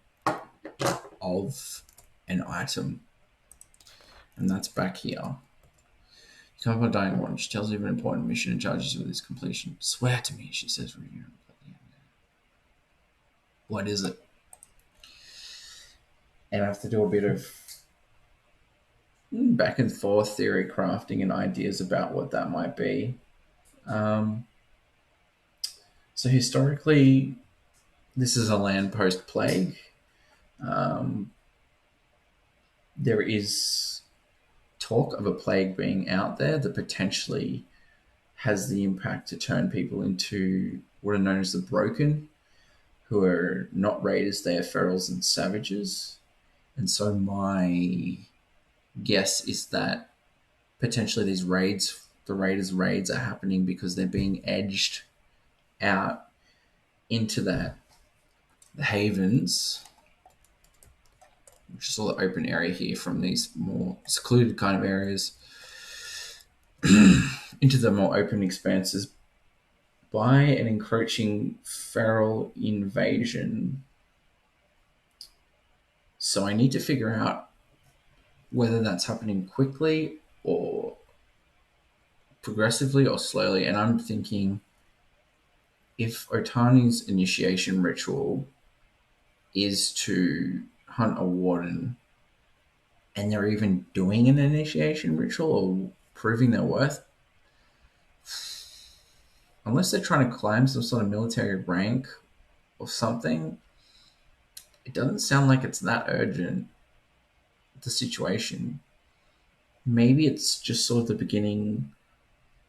of an item. And that's back here. You come upon a dying woman. She tells you of an important mission and charges you with its completion. Swear to me, she says. What is it? And I have to do a bit of back and forth theory crafting and ideas about what that might be. So historically, this is a land post plague. There is talk of a plague being out there that potentially has the impact to turn people into what are known as the broken, who are not raiders, they are ferals and savages. And so my guess is that potentially these raids, the raiders' raids, are happening because they're being edged out into the havens, which is all the open area here from these more secluded kind of areas, into the more open expanses by an encroaching feral invasion. So I need to figure out whether that's happening quickly or progressively or slowly. And I'm thinking if Otani's initiation ritual is to hunt a warden and they're even doing an initiation ritual or proving their worth, unless they're trying to climb some sort of military rank or something, it doesn't sound like it's that urgent, the situation. Maybe it's just sort of the beginning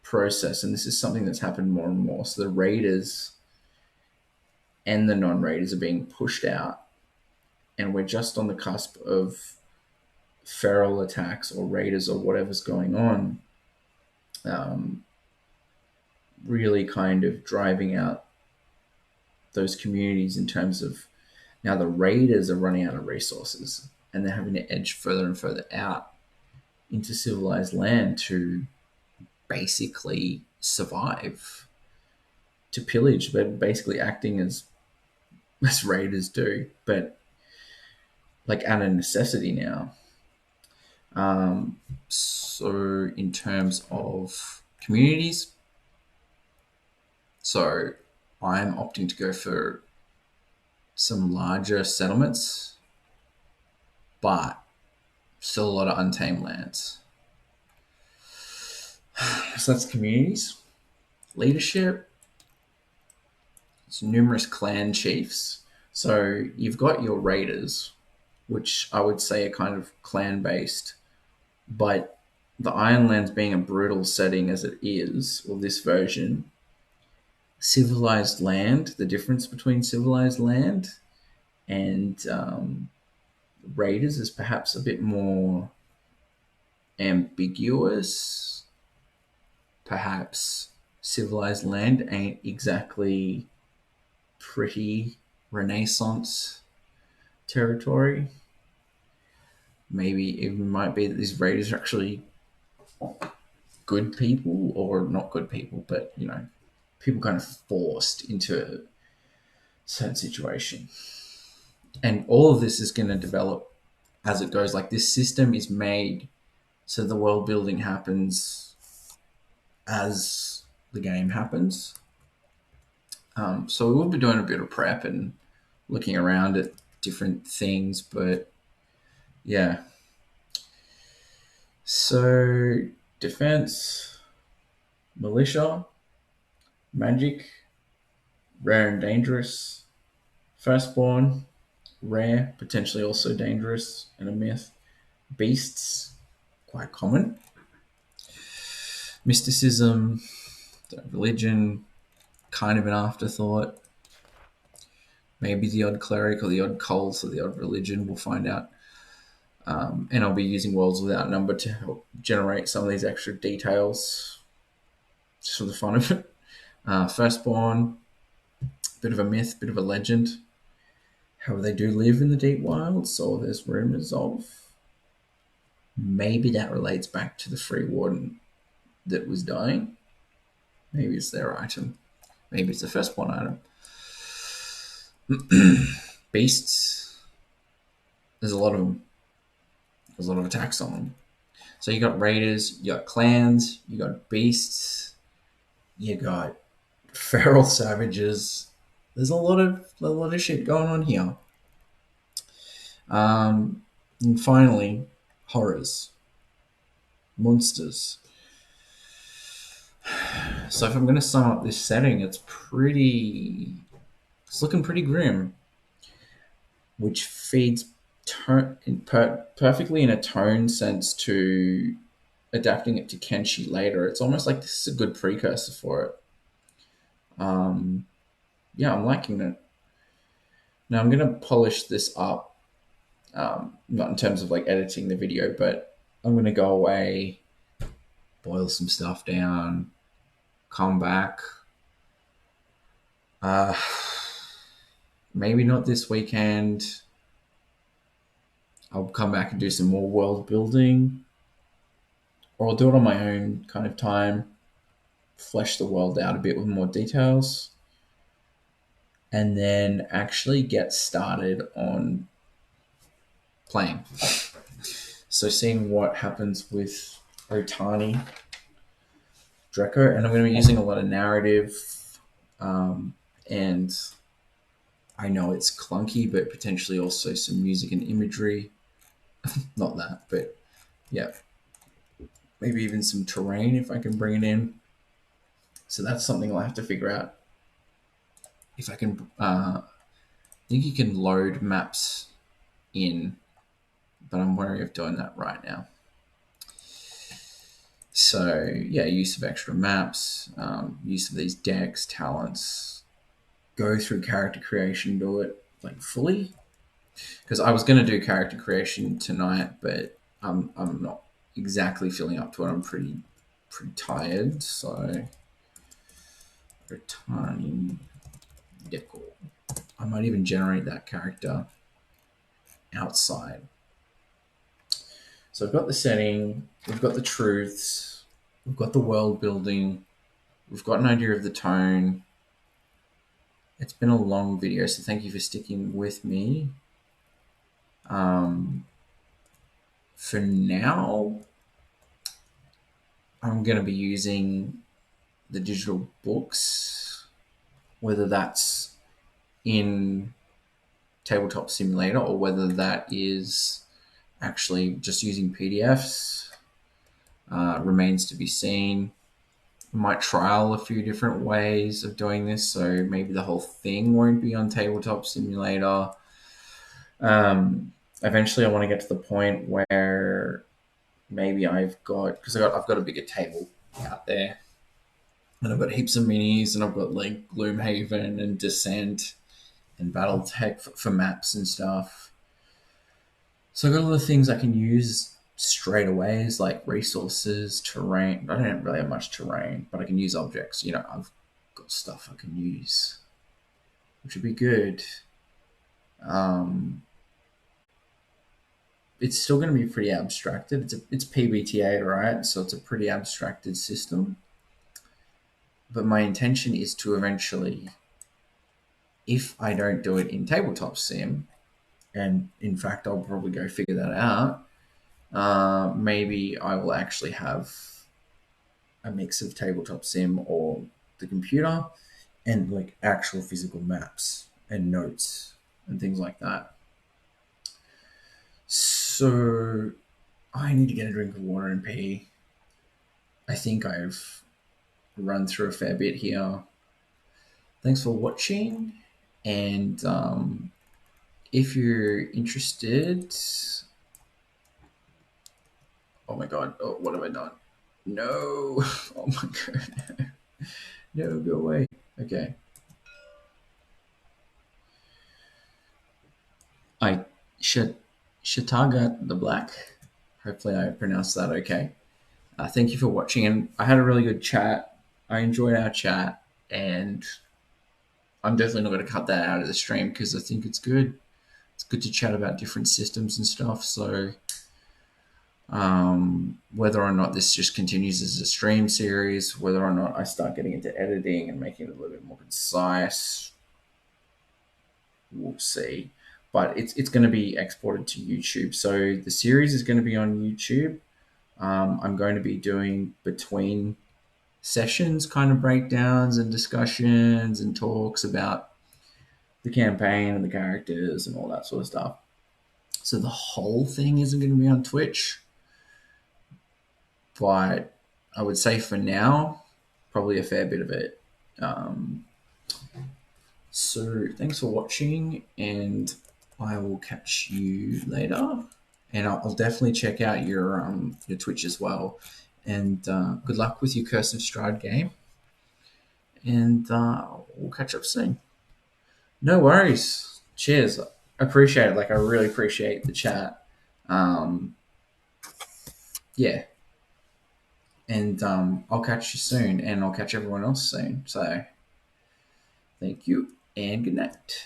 process, and this is something that's happened more and more. So the raiders and the non-raiders are being pushed out, and we're just on the cusp of feral attacks or raiders or whatever's going on, really kind of driving out those communities in terms of now the raiders are running out of resources and they're having to edge further and further out into civilized land to basically survive, to pillage, but basically acting as raiders do, but like out of necessity now. So in terms of communities, so I'm opting to go for some larger settlements, but still a lot of untamed lands. So that's communities. Leadership, it's numerous clan chiefs. So you've got your raiders, which I would say are kind of clan-based, but the Ironlands being a brutal setting as it is, or this version, civilized land, the difference between civilized land and raiders is perhaps a bit more ambiguous. Perhaps civilized land ain't exactly pretty Renaissance territory. Maybe it might be that these raiders are actually good people, or not good people, but people kind of forced into a certain situation. And all of this is going to develop as it goes. Like, this system is made so the world building happens as the game happens. So we will be doing a bit of prep and looking around at different things, but yeah. So defense, militia, magic, rare and dangerous, firstborn, rare, potentially also dangerous, and a myth. Beasts, quite common. Mysticism, religion, kind of an afterthought. Maybe the odd cleric or the odd cult or the odd religion, we'll find out. And I'll be using Worlds Without Number to help generate some of these extra details just for the fun of it. Firstborn, bit of a myth, bit of a legend. However, they do live in the deep wilds, so there's rumours of. Maybe that relates back to the free warden that was dying. Maybe it's their item. Maybe it's the firstborn item. Beasts, there's a lot of them. There's a lot of attacks on them. So you got raiders, you got clans, you got beasts, you got feral savages. There's a lot of shit going on here. And finally, horrors, monsters. So if I'm going to sum up this setting, it's looking pretty grim, which feeds perfectly in a tone sense to adapting it to Kenshi later. It's almost like this is a good precursor for it. Yeah, I'm liking it. Now I'm going to polish this up, not in terms of like editing the video, but I'm going to go away, boil some stuff down, come back. Maybe not this weekend. I'll come back and do some more world building, or I'll do it on my own kind of time, flesh the world out a bit with more details, and then actually get started on playing. So seeing what happens with Otani Draco, and I'm going to be using a lot of narrative, and I know it's clunky, but potentially also some music and imagery. Not that, but yeah, maybe even some terrain if I can bring it in. So that's something I'll have to figure out. If I can, I think you can load maps in, but I'm wary of doing that right now. So yeah, use of extra maps, use of these decks, talents, go through character creation, do it like fully. Because I was going to do character creation tonight, but I'm not exactly feeling up to it. I'm pretty tired, so returning decor. I might even generate that character outside. So I've got the setting, we've got the truths, we've got the world building, we've got an idea of the tone. It's been a long video, so thank you for sticking with me. For now, I'm going to be using the digital books, whether that's in Tabletop Simulator or whether that is actually just using PDFs, remains to be seen. I might trial a few different ways of doing this, so maybe the whole thing won't be on Tabletop Simulator. Eventually, I want to get to the point where maybe I've got a bigger table out there, and I've got heaps of minis, and I've got like Gloomhaven and Descent and BattleTech for maps and stuff. So I've got a lot of things I can use straight away, is like resources, terrain. I don't really have much terrain, but I can use objects. I've got stuff I can use, which would be good. It's still going to be pretty abstracted. It's PBTA, right? So it's a pretty abstracted system. But my intention is to eventually, if I don't do it in Tabletop Sim, and in fact I'll probably go figure that out, maybe I will actually have a mix of Tabletop Sim or the computer and like actual physical maps and notes and things like that. So I need to get a drink of water and pee. I think I've run through a fair bit here. Thanks for watching, and if you're interested, oh my god, what have I done? No, oh my god, no, go away. Okay, I Shataga the Black. Hopefully, I pronounced that okay. Thank you for watching, and I had a really good chat. I enjoyed our chat, and I'm definitely not going to cut that out of the stream because I think it's good. It's good to chat about different systems and stuff. So whether or not this just continues as a stream series, whether or not I start getting into editing and making it a little bit more concise, we'll see. but it's going to be exported to YouTube. So the series is going to be on YouTube. I'm going to be doing between sessions kind of breakdowns and discussions and talks about the campaign and the characters and all that sort of stuff. So the whole thing isn't going to be on Twitch, but I would say for now, probably a fair bit of it. So thanks for watching, and I will catch you later. And I'll definitely check out your Twitch as well. And good luck with your Curse of Strahd game. And we'll catch up soon. No worries. Cheers. I appreciate it. Like, I really appreciate the chat. Yeah. And I'll catch you soon, and I'll catch everyone else soon. So thank you, and good night.